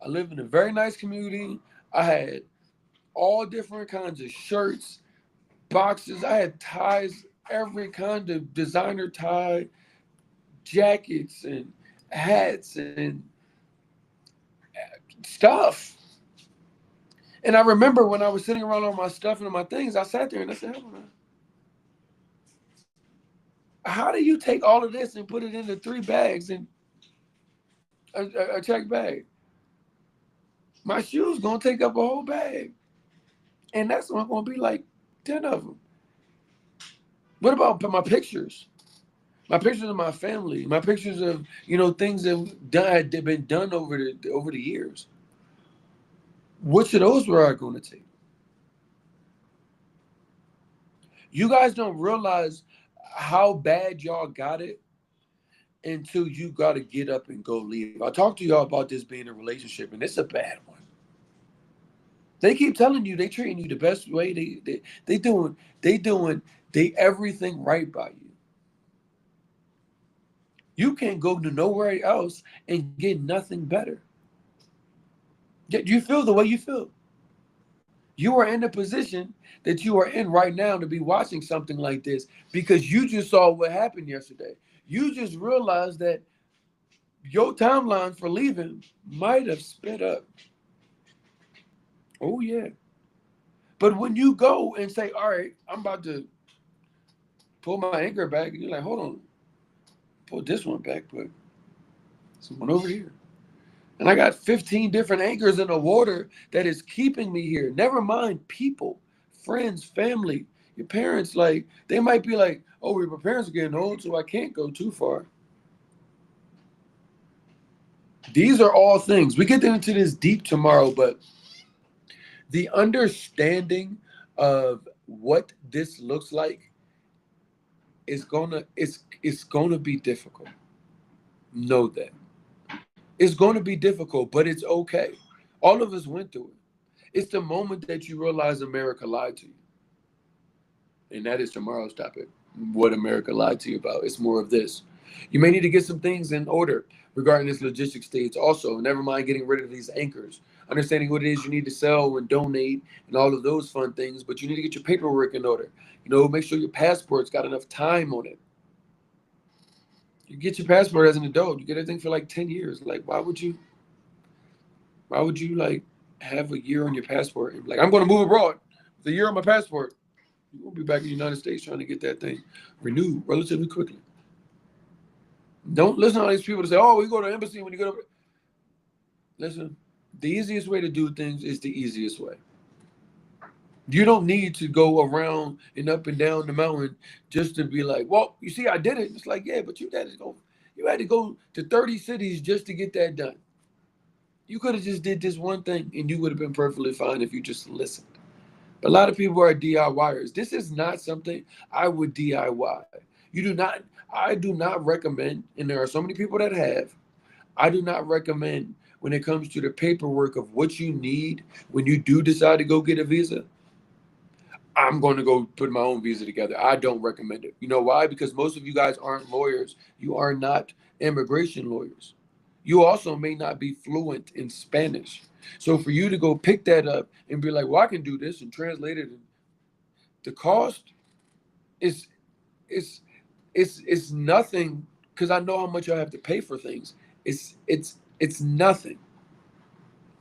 I live in a very nice community. I had all different kinds of shirts, boxes. I had ties, every kind of designer tie, jackets and hats and stuff. And I remember when I was sitting around on my stuff and my things, I sat there and I said, how do you take all of this and put it into 3 bags and a check bag? My shoes gonna take up a whole bag, and that's not gonna be like 10 of them. What about my pictures? My pictures of my family, my pictures of things that had been done over the years. Which of those were I going to take? You guys don't realize how bad y'all got it until you got to get up and go leave. I talked to y'all about this being a relationship, and it's a bad one. They keep telling you they treating you the best way. They everything right by you. You can't go to nowhere else and get nothing better. Yet you feel the way you feel. You are in the position that you are in right now to be watching something like this because you just saw what happened yesterday. You just realized that your timeline for leaving might have sped up. Oh, yeah. But when you go and say, all right, I'm about to pull my anchor back, and you're like, hold on, pull this one back, but someone over here. And I got 15 different anchors in the water that is keeping me here. Never mind people, friends, family, your parents. Like, they might be like, oh, well, my parents are getting old, so I can't go too far. These are all things. We get into this deep tomorrow, but the understanding of what this looks like it's gonna be difficult. Know that. It's gonna be difficult, but it's okay. All of us went through it. It's the moment that you realize America lied to you. And that is tomorrow's topic. What America lied to you about. It's more of this. You may need to get some things in order regarding this logistics stage. Also, never mind getting rid of these anchors. Understanding what it is you need to sell and donate and all of those fun things, but you need to get your paperwork in order. Make sure your passport's got enough time on it. You get your passport as an adult, you get everything for like 10 years. Like, why would you like have a year on your passport and be like, I'm gonna move abroad with a year on my passport? You won't be back in the United States trying to get that thing renewed relatively quickly. Don't listen to all these people that say, oh, we go to the embassy when you go to. Listen, the easiest way to do things is the easiest way. You don't need to go around and up and down the mountain just to be like, well, you see, I did it. It's like, yeah, but you had to go to 30 cities just to get that done. You could have just did this one thing and you would have been perfectly fine if you just listened. But a lot of people are DIYers. This is not something I would DIY. You do not, I do not recommend, and there are so many people that have, I do not recommend when it comes to the paperwork of what you need when you do decide to go get a visa. I'm going to go put my own visa together. I don't recommend it. You know why? Because most of you guys aren't lawyers. You are not immigration lawyers. You also may not be fluent in Spanish. So for you to go pick that up and be like, well, I can do this and translate it, the cost is is it's nothing because I know how much I have to pay for things. It's nothing.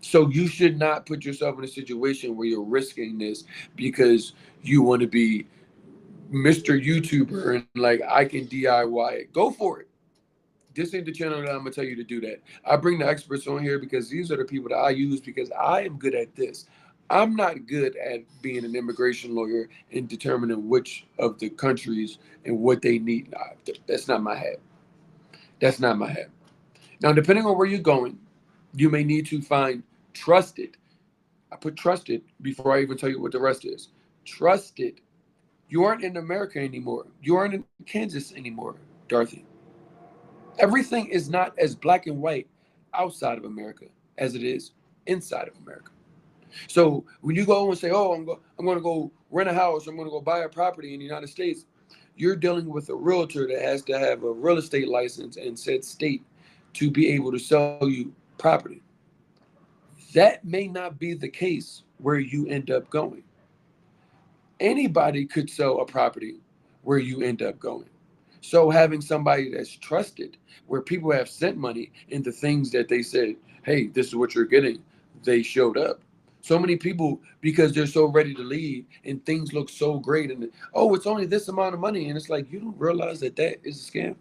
So you should not put yourself in a situation where you're risking this because you want to be Mr. YouTuber and like I can DIY it. Go for it. This ain't the channel that I'm gonna tell you to do that. I bring the experts on here because these are the people that I use because I am good at this. I'm not good at being an immigration lawyer and determining which of the countries and what they need. Nah, that's not my hat. That's not my hat. Now, depending on where you're going, you may need to find trusted. I put trusted before I even tell you what the rest is. Trusted. You aren't in America anymore. You aren't in Kansas anymore, Dorothy. Everything is not as black and white outside of America as it is inside of America. So when you go and say, "Oh, I'm going to go rent a house. I'm going to go buy a property in the United States," you're dealing with a realtor that has to have a real estate license in said state to be able to sell you property. That may not be the case where you end up going. Anybody could sell a property where you end up going. So having somebody that's trusted, where people have sent money into things that they said, hey, this is what you're getting, they showed up. So many people, because they're so ready to leave and things look so great, and oh, it's only this amount of money. And it's like, you don't realize that that is a scam.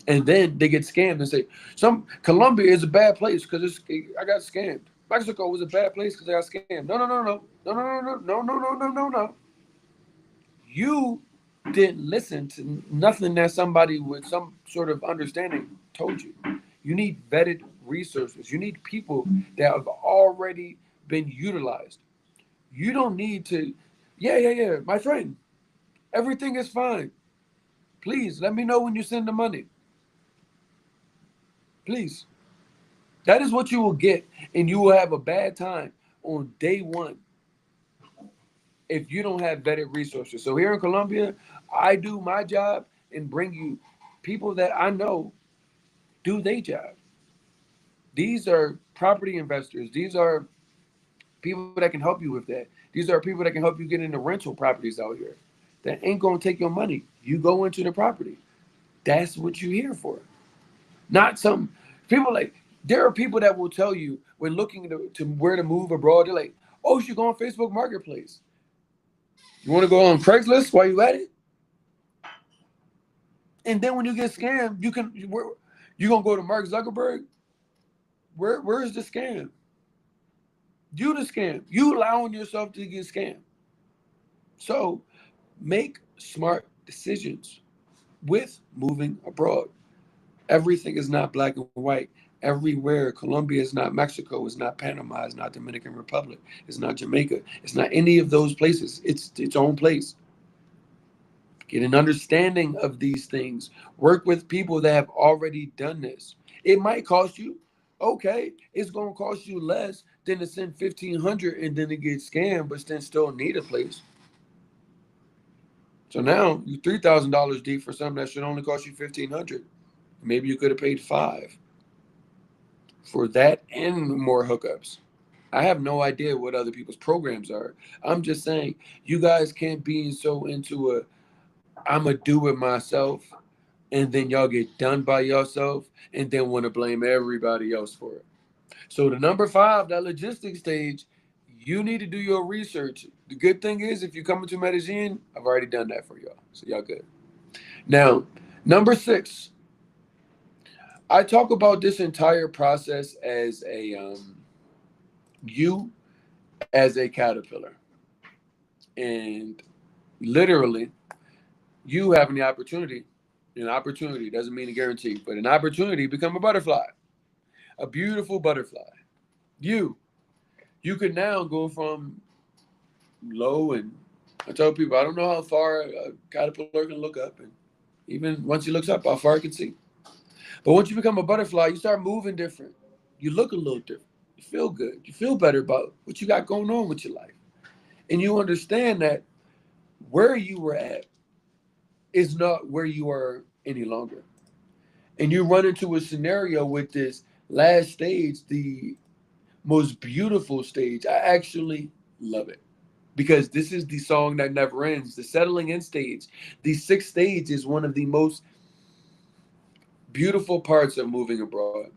And then they get scammed and say, some Colombia is a bad place because I got scammed. Mexico was a bad place because I got scammed. No, no, no, no, no, no, no, no, no, no, no, no, no, no. You didn't listen to nothing that somebody with some sort of understanding told you. You need vetted resources. You need people that have already been utilized. You don't need to, yeah, yeah, yeah, my friend, everything is fine. Please let me know when you send the money. Please. That is what you will get, and you will have a bad time on day one if you don't have vetted resources. So here in Colombia, I do my job and bring you people that I know do their job. These are property investors. These are people that can help you with that. These are people that can help you get into rental properties out here that ain't going to take your money. You go into the property. That's what you're here for. Not some people like, there are people that will tell you when looking to where to move abroad, they're like, Oh, you should go on Facebook Marketplace. You want to go on Craigslist while you at it? And then when you get scammed, you gonna go to Mark Zuckerberg? Where's the scam? You the scam. You allowing yourself to get scammed. So make smart decisions with moving abroad. Everything is not black and white. Everywhere, Colombia is not Mexico, it's not Panama, it's not Dominican Republic, it's not Jamaica, it's not any of those places. It's its own place. Get an understanding of these things. Work with people that have already done this. It might cost you, okay, it's gonna cost you less than to send 1,500 and then to get scammed, but then still need a place. So now you $3,000 deep for something that should only cost you 1,500. Maybe you could have paid five for that and more hookups. I have no idea what other people's programs are. I'm just saying you guys can't be so into a I'ma do it myself and then y'all get done by yourself and then want to blame everybody else for it. So the number five, that logistics stage, you need to do your research. The good thing is if you're coming to Medellin, I've already done that for y'all. So y'all good. Now, number six, I talk about this entire process as you as a caterpillar. And literally, you having the opportunity, an opportunity doesn't mean a guarantee, but an opportunity to become a butterfly, a beautiful butterfly. You, you can now go from low and I tell people I don't know how far a caterpillar can look up, and even once he looks up, how far he can see. But once you become a butterfly, you start moving different. You look a little different. You feel good. You feel better about what you got going on with your life, and you understand that where you were at is not where you are any longer. And you run into a scenario with this last stage, the most beautiful stage. I actually love it because this is the song that never ends, the settling in stage. The sixth stage is one of the most beautiful parts of moving abroad.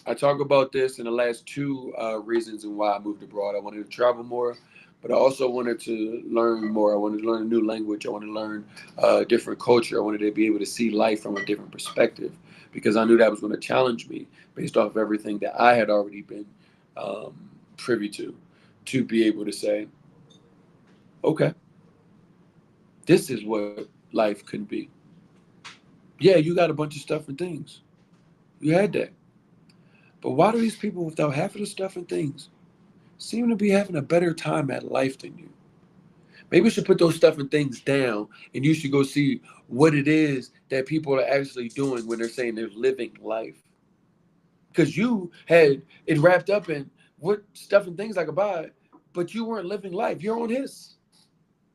I talk about this in the last two reasons and why I moved abroad. I wanted to travel more, but I also wanted to learn more. I wanted to learn a new language. I wanted to learn a different culture. I wanted to be able to see life from a different perspective because I knew that was going to challenge me based off of everything that I had already been privy to be able to say, okay, this is what life could be. Yeah, you got a bunch of stuff and things. You had that. But why do these people without half of the stuff and things seem to be having a better time at life than you? Maybe you should put those stuff and things down and you should go see what it is that people are actually doing when they're saying they're living life. Because you had it wrapped up in what stuff and things I could buy, but you weren't living life. You're on his.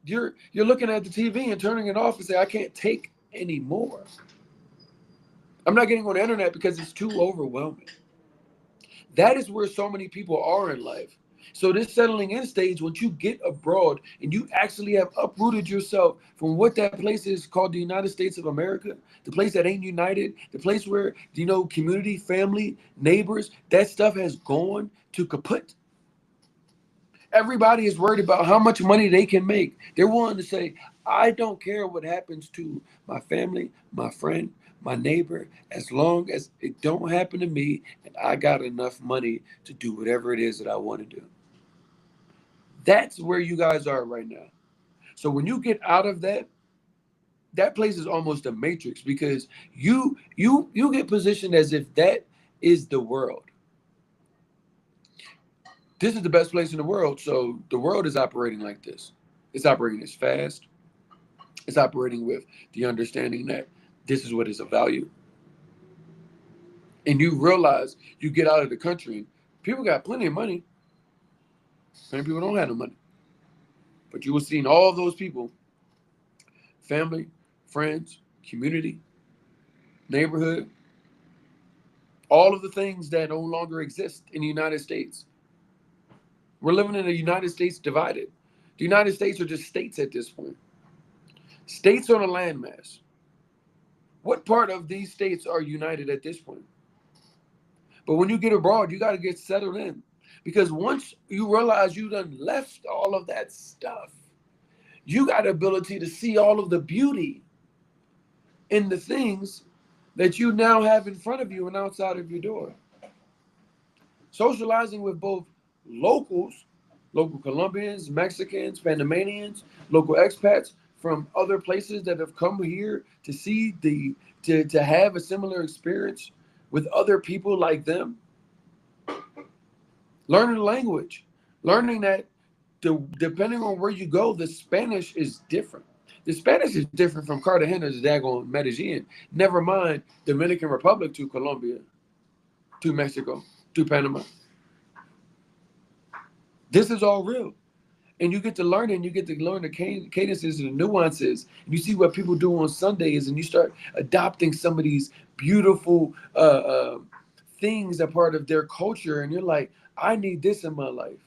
You're looking at the TV and turning it off and say, I can't take anymore. I'm not getting on the internet because it's too overwhelming. That is where so many people are in life. So this settling in stage, once you get abroad and you actually have uprooted yourself from what that place is called the United States of America, the place that ain't united, the place where, community, family, neighbors, that stuff has gone to kaput. Everybody is worried about how much money they can make. They're willing to say, I don't care what happens to my family, my friend, my neighbor, as long as it don't happen to me and I got enough money to do whatever it is that I want to do. That's where you guys are right now. So when you get out of that, that place is almost a matrix because you get positioned as if that is the world. This is the best place in the world. So the world is operating like this. It's operating as fast. It's operating with the understanding that this is what is of value. And you realize you get out of the country, people got plenty of money. Many people don't have no money. But you will see in all of those people, family, friends, community, neighborhood, all of the things that no longer exist in the United States. We're living in a United States divided. The United States are just states at this point. States on a landmass. What part of these states are united at this point? But when you get abroad, you got to get settled in. Because once you realize you done left all of that stuff, you got the ability to see all of the beauty in the things that you now have in front of you and outside of your door. Socializing with both locals, local Colombians, Mexicans, Panamanians, local expats from other places that have come here to see to have a similar experience with other people like them. Learning the language, learning that depending on where you go, the Spanish is different. The Spanish is different from Cartagena to Dagon, Medellin. Never mind Dominican Republic to Colombia, to Mexico, to Panama. This is all real. And you get to learn it, and you get to learn the cadences and the nuances. And you see what people do on Sundays, and you start adopting some of these beautiful things that are part of their culture. And you're like, I need this in my life.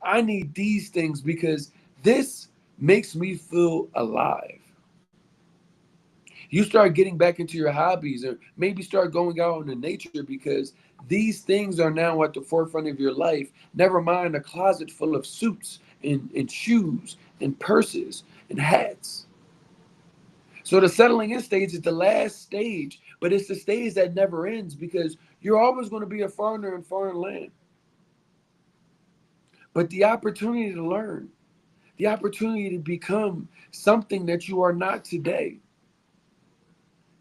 I need these things because this makes me feel alive. You start getting back into your hobbies or maybe start going out into nature because these things are now at the forefront of your life. Never mind a closet full of suits and shoes and purses and hats. So the settling in stage is the last stage, but it's the stage that never ends because you're always going to be a foreigner in foreign land. But the opportunity to learn, the opportunity to become something that you are not today,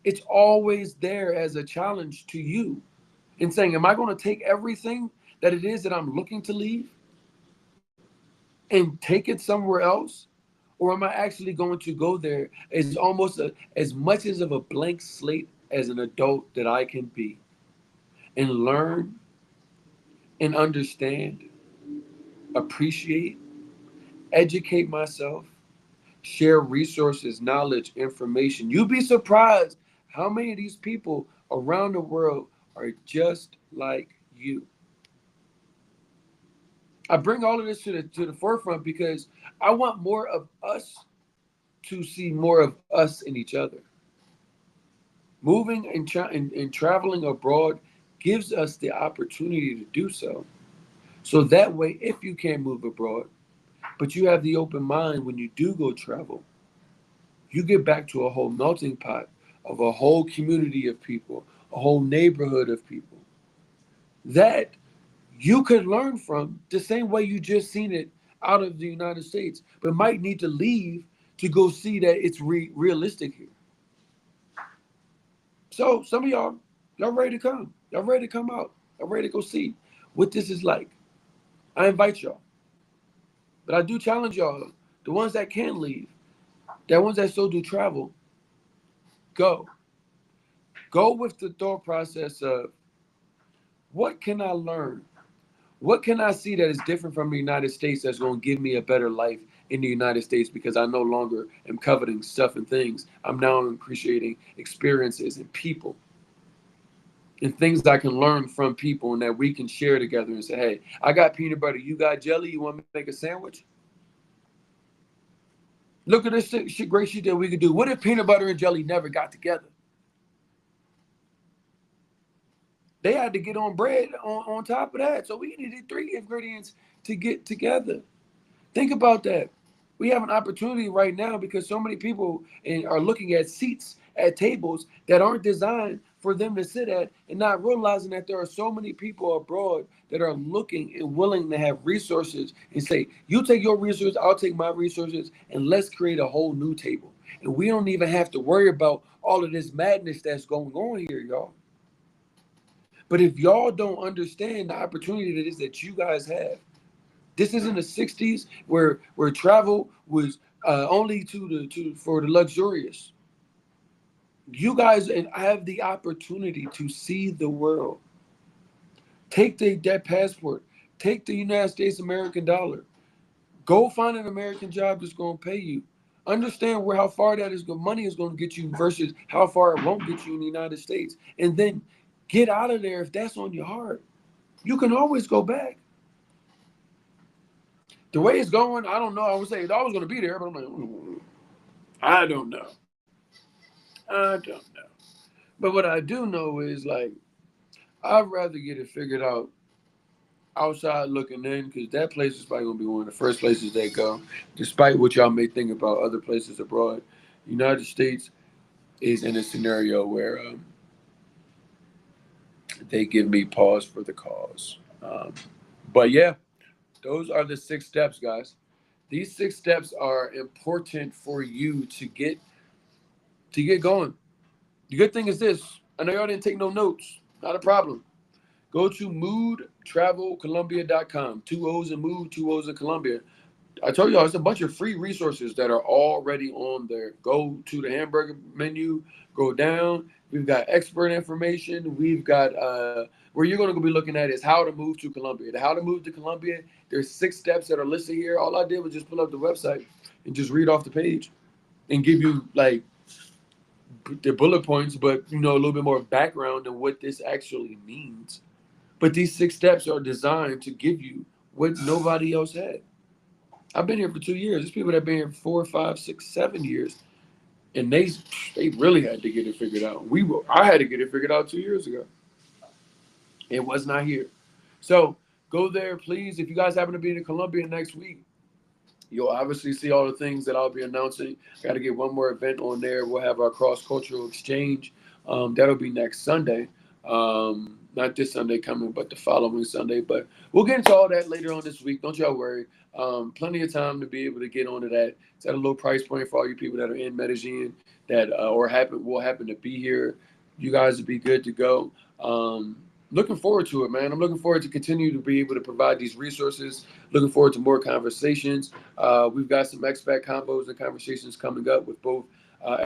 it's always there as a challenge to you in saying, am I going to take everything that it is that I'm looking to leave and take it somewhere else? Or am I actually going to go there as almost as much as of a blank slate as an adult that I can be and learn and understand, appreciate, educate myself, share resources, knowledge, information. You'd be surprised how many of these people around the world are just like you. I bring all of this to the forefront because I want more of us to see more of us in each other. Moving and traveling abroad gives us the opportunity to do so. So that way, if you can't move abroad, but you have the open mind when you do go travel, you get back to a whole melting pot of a whole community of people, a whole neighborhood of people that you could learn from the same way you just seen it out of the United States, but might need to leave to go see that it's realistic here. So some of y'all ready to come. Y'all ready to come out. Y'all ready to go see what this is like. I invite y'all. But I do challenge y'all, the ones that can leave, the ones that still do travel, go. Go with the thought process of what can I learn? What can I see that is different from the United States that's going to give me a better life in the United States because I no longer am coveting stuff and things. I'm now appreciating experiences and people and things I can learn from people and that we can share together and say, hey, I got peanut butter, you got jelly, you want me to make a sandwich? Look at this great shit that we could do. What if peanut butter and jelly never got together? They had to get on bread on top of that. So we needed 3 ingredients to get together. Think about that. We have an opportunity right now because so many people are looking at seats at tables that aren't designed for them to sit at and not realizing that there are so many people abroad that are looking and willing to have resources and say, you take your resources, I'll take my resources, and let's create a whole new table. And we don't even have to worry about all of this madness that's going on here, y'all. But if y'all don't understand the opportunity that is that you guys have, this is in the 60s where travel was only for the luxurious. You guys have the opportunity to see the world. Take that passport. Take the United States American dollar. Go find an American job that's going to pay you. Understand how far that is money is going to get you versus how far it won't get you in the United States. And then get out of there if that's on your heart. You can always go back. The way it's going, I don't know. I would say it's always going to be there, but I'm like, I don't know. I don't know. But what I do know is like, I'd rather get it figured out outside looking in, because that place is probably gonna be one of the first places they go, despite what y'all may think about other places abroad. United States is in a scenario where they give me pause for the cause. But yeah, those are the 6 steps, guys. These 6 steps are important for you to get going. The good thing is this. I know y'all didn't take no notes. Not a problem. Go to moodtravelcolumbia.com. 2 O's in Mood, 2 O's in Columbia. I told y'all it's a bunch of free resources that are already on there. Go to the hamburger menu, go down. We've got expert information. We've got where you're going to be looking at is how to move to Colombia. The how to move to Colombia, there's 6 steps that are listed here. All I did was just pull up the website and just read off the page and give you like the bullet points, but a little bit more background on what this actually means. But these 6 steps are designed to give you what nobody else had. I've been here for 2 years. There's people that have been here for 4, 5, 6, 7 years, and they really had to get it figured out. I had to get it figured out 2 years ago. It was not here. So go there, please. If you guys happen to be in Colombia next week, you'll obviously see all the things that I'll be announcing. Got to get one more event on there. We'll have our cross-cultural exchange. That'll be next Sunday. Not this Sunday coming, but the following Sunday. But we'll get into all that later on this week. Don't y'all worry. Plenty of time to be able to get onto that. It's at a low price point for all you people that are in Medellín that will happen to be here. You guys will be good to go. Looking forward to it, man. I'm looking forward to continue to be able to provide these resources. Looking forward to more conversations. We've got some expat combos and conversations coming up with both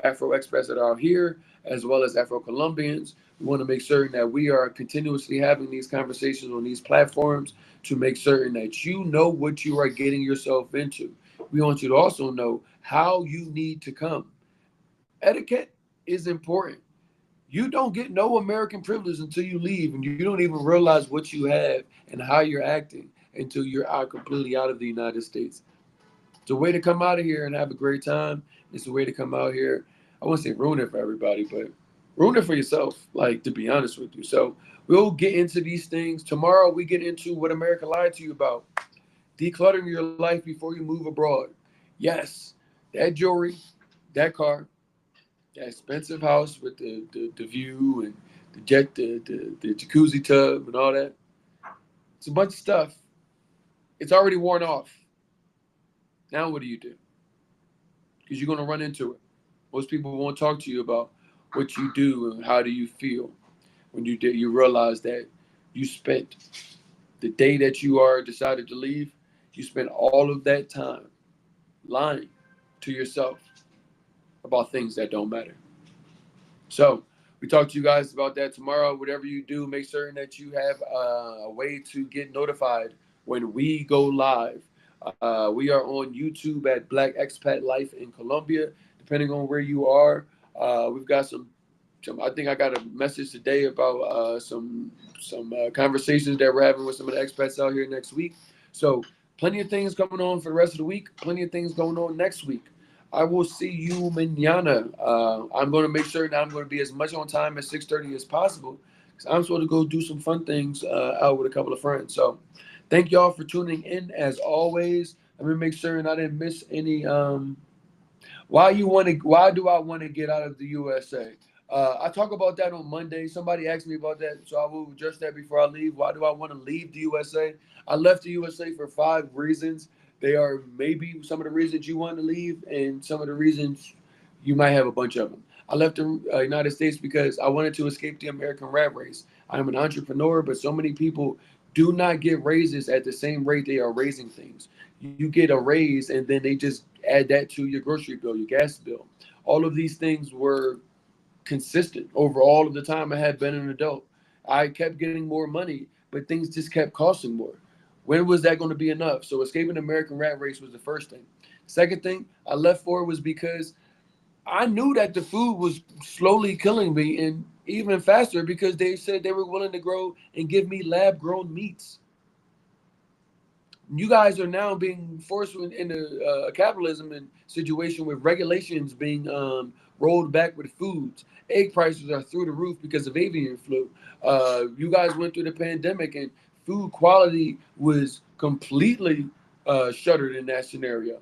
Afro expats that are here as well as Afro Colombians. We want to make certain that we are continuously having these conversations on these platforms to make certain that you know what you are getting yourself into. We want you to also know how you need to come. Etiquette is important. You don't get no American privilege until you leave, and you don't even realize what you have and how you're acting until you're completely out of the United States. It's a way to come out of here and have a great time. It's a way to come out here. I won't say ruin it for everybody, but ruin it for yourself, like, to be honest with you. So we'll get into these things. Tomorrow we get into what America lied to you about. Decluttering your life before you move abroad. Yes, that jewelry, that car, that expensive house with the view and the jacuzzi tub and all that. It's a bunch of stuff. It's already worn off. Now what do you do? Because you're going to run into it. Most people won't talk to you about what you do and how do you feel when you realize that you spent the day that you are decided to leave, you spent all of that time lying to yourself about things that don't matter. So we talk to you guys about that tomorrow. Whatever you do, make certain that you have a way to get notified when we go live. We are on YouTube at Black Expat Life in Colombia. Depending on where you are, we've got some. I think I got a message today about some conversations that we're having with some of the expats out here next week. So plenty of things coming on for the rest of the week. Plenty of things going on next week. I will see you mañana. I'm going to make sure that I'm going to be as much on time at 6:30 as possible because I'm supposed to go do some fun things out with a couple of friends. So thank y'all for tuning in as always. Let me make sure and I didn't miss any. Why do I want to get out of the USA? I talk about that on Monday. Somebody asked me about that, so I will address that before I leave. Why do I want to leave the USA? I left the USA for 5 reasons. They are maybe some of the reasons you want to leave and some of the reasons you might have a bunch of them. I left the United States because I wanted to escape the American rat race. I'm an entrepreneur, but so many people do not get raises at the same rate they are raising things. You get a raise and then they just add that to your grocery bill, your gas bill. All of these things were consistent over all of the time I had been an adult. I kept getting more money, but things just kept costing more. When was that going to be enough? So escaping the American rat race was the first thing. Second thing I left for was because I knew that the food was slowly killing me, and even faster because they said they were willing to grow and give me lab-grown meats. You guys are now being forced into a capitalism and situation with regulations being rolled back with foods. Egg prices are through the roof because of avian flu. You guys went through the pandemic and food quality was completely shuttered in that scenario.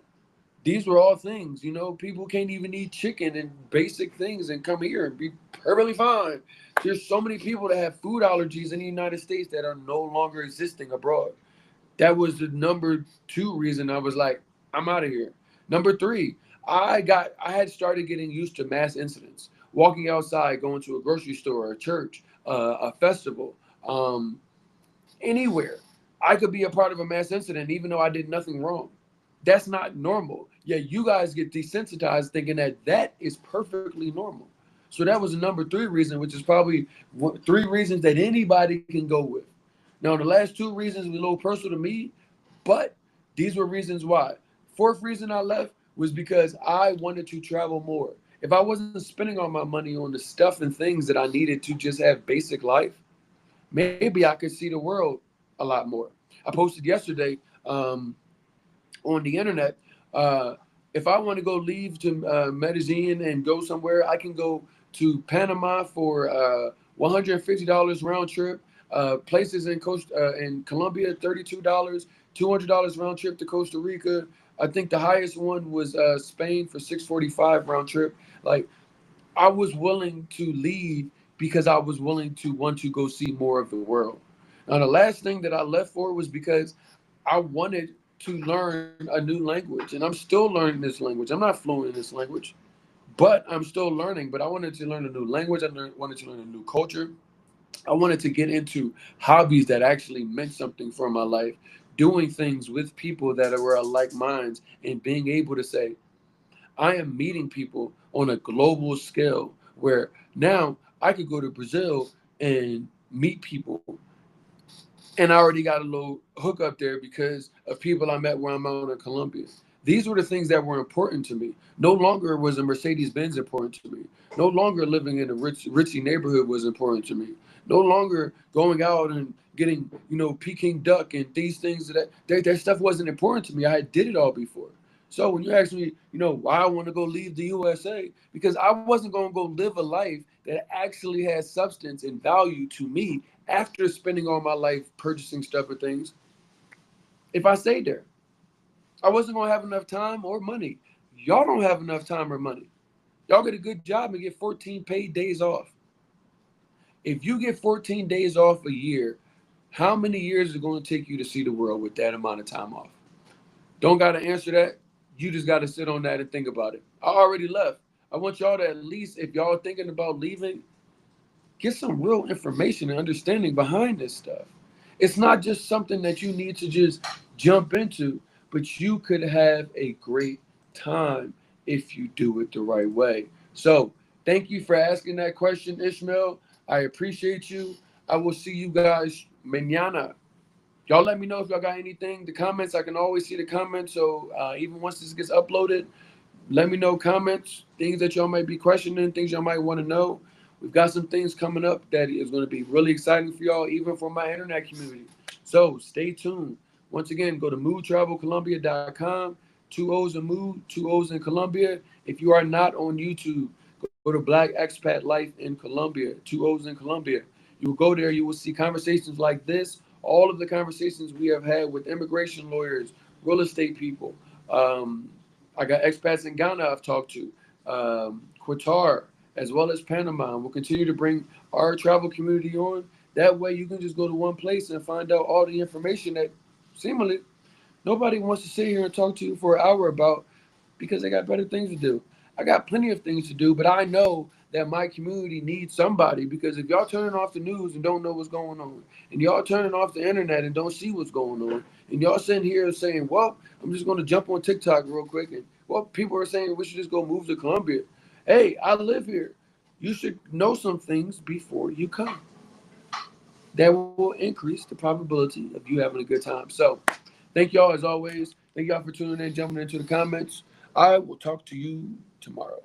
These were all things, people can't even eat chicken and basic things and come here and be perfectly fine. There's so many people that have food allergies in the United States that are no longer existing abroad. That was the number two reason I was like, I'm out of here. Number three, I had started getting used to mass incidents, walking outside, going to a grocery store, a church, a festival, um, anywhere. I could be a part of a mass incident even though I did nothing wrong. That's not normal. Yeah, you guys get desensitized thinking that that is perfectly normal. So that was the number three reason, which is probably three reasons that anybody can go with. Now, the last two reasons were a little personal to me, but these were reasons why. Fourth reason I left was because I wanted to travel more. If I wasn't spending all my money on the stuff and things that I needed to just have basic life, maybe I could see the world a lot more. I posted yesterday on the internet. Uh, if I want to go leave to Medellín and go somewhere, I can go to Panama for $150 round trip. Places in Colombia, $32, $200 round trip to Costa Rica. I think the highest one was Spain for 645 round trip. Like, I was willing to leave because I was willing to want to go see more of the world. Now, the last thing that I left for was because I wanted to learn a new language, and I'm still learning this language. I'm not fluent in this language, but I'm still learning. But I wanted to learn a new language. Wanted to learn a new culture. I wanted to get into hobbies that actually meant something for my life, doing things with people that were alike minds, and being able to say, I am meeting people on a global scale where now I could go to Brazil and meet people. And I already got a little hook up there because of people I met where I'm out in Colombia. These were the things that were important to me. No longer was a Mercedes Benz important to me. No longer living in a richy neighborhood was important to me. No longer going out and getting, Peking duck and these things that stuff wasn't important to me. I had did it all before. So when you ask me, why I want to go leave the USA, because I wasn't going to go live a life that actually has substance and value to me after spending all my life purchasing stuff and things. If I stayed there, I wasn't going to have enough time or money. Y'all don't have enough time or money. Y'all get a good job and get 14 paid days off. If you get 14 days off a year, how many years is it going to take you to see the world with that amount of time off? Don't got to answer that. You just got to sit on that and think about it. I already left. I want y'all to at least, if y'all are thinking about leaving, get some real information and understanding behind this stuff. It's not just something that you need to just jump into, but you could have a great time if you do it the right way. So, thank you for asking that question, Ishmael. I appreciate you. I will see you guys mañana. Y'all let me know if y'all got anything. The comments, I can always see the comments. So, even once this gets uploaded, let me know comments, things that y'all might be questioning, things y'all might want to know. We've got some things coming up that is going to be really exciting for y'all, even for my internet community. So stay tuned. Once again, go to moodtravelcolumbia.com. Two O's in Mood, two O's in Colombia. If you are not on YouTube, go to Black Expat Life in Colombia, two O's in Colombia. You will go there, you will see conversations like this, all of the conversations we have had with immigration lawyers, real estate people. Um, I got expats in Ghana I've talked to, Qatar, as well as Panama. We'll continue to bring our travel community on. That way you can just go to one place and find out all the information that seemingly nobody wants to sit here and talk to you for an hour about because they got better things to do. I got plenty of things to do, but I know that my community needs somebody because if y'all turning off the news and don't know what's going on, and y'all turning off the internet and don't see what's going on, and y'all sitting here saying, well, I'm just going to jump on TikTok real quick, and well, people are saying we should just go move to Colombia. Hey, I live here. You should know some things before you come. That will increase the probability of you having a good time. So, thank y'all as always. Thank y'all for tuning in, jumping into the comments. I will talk to you tomorrow.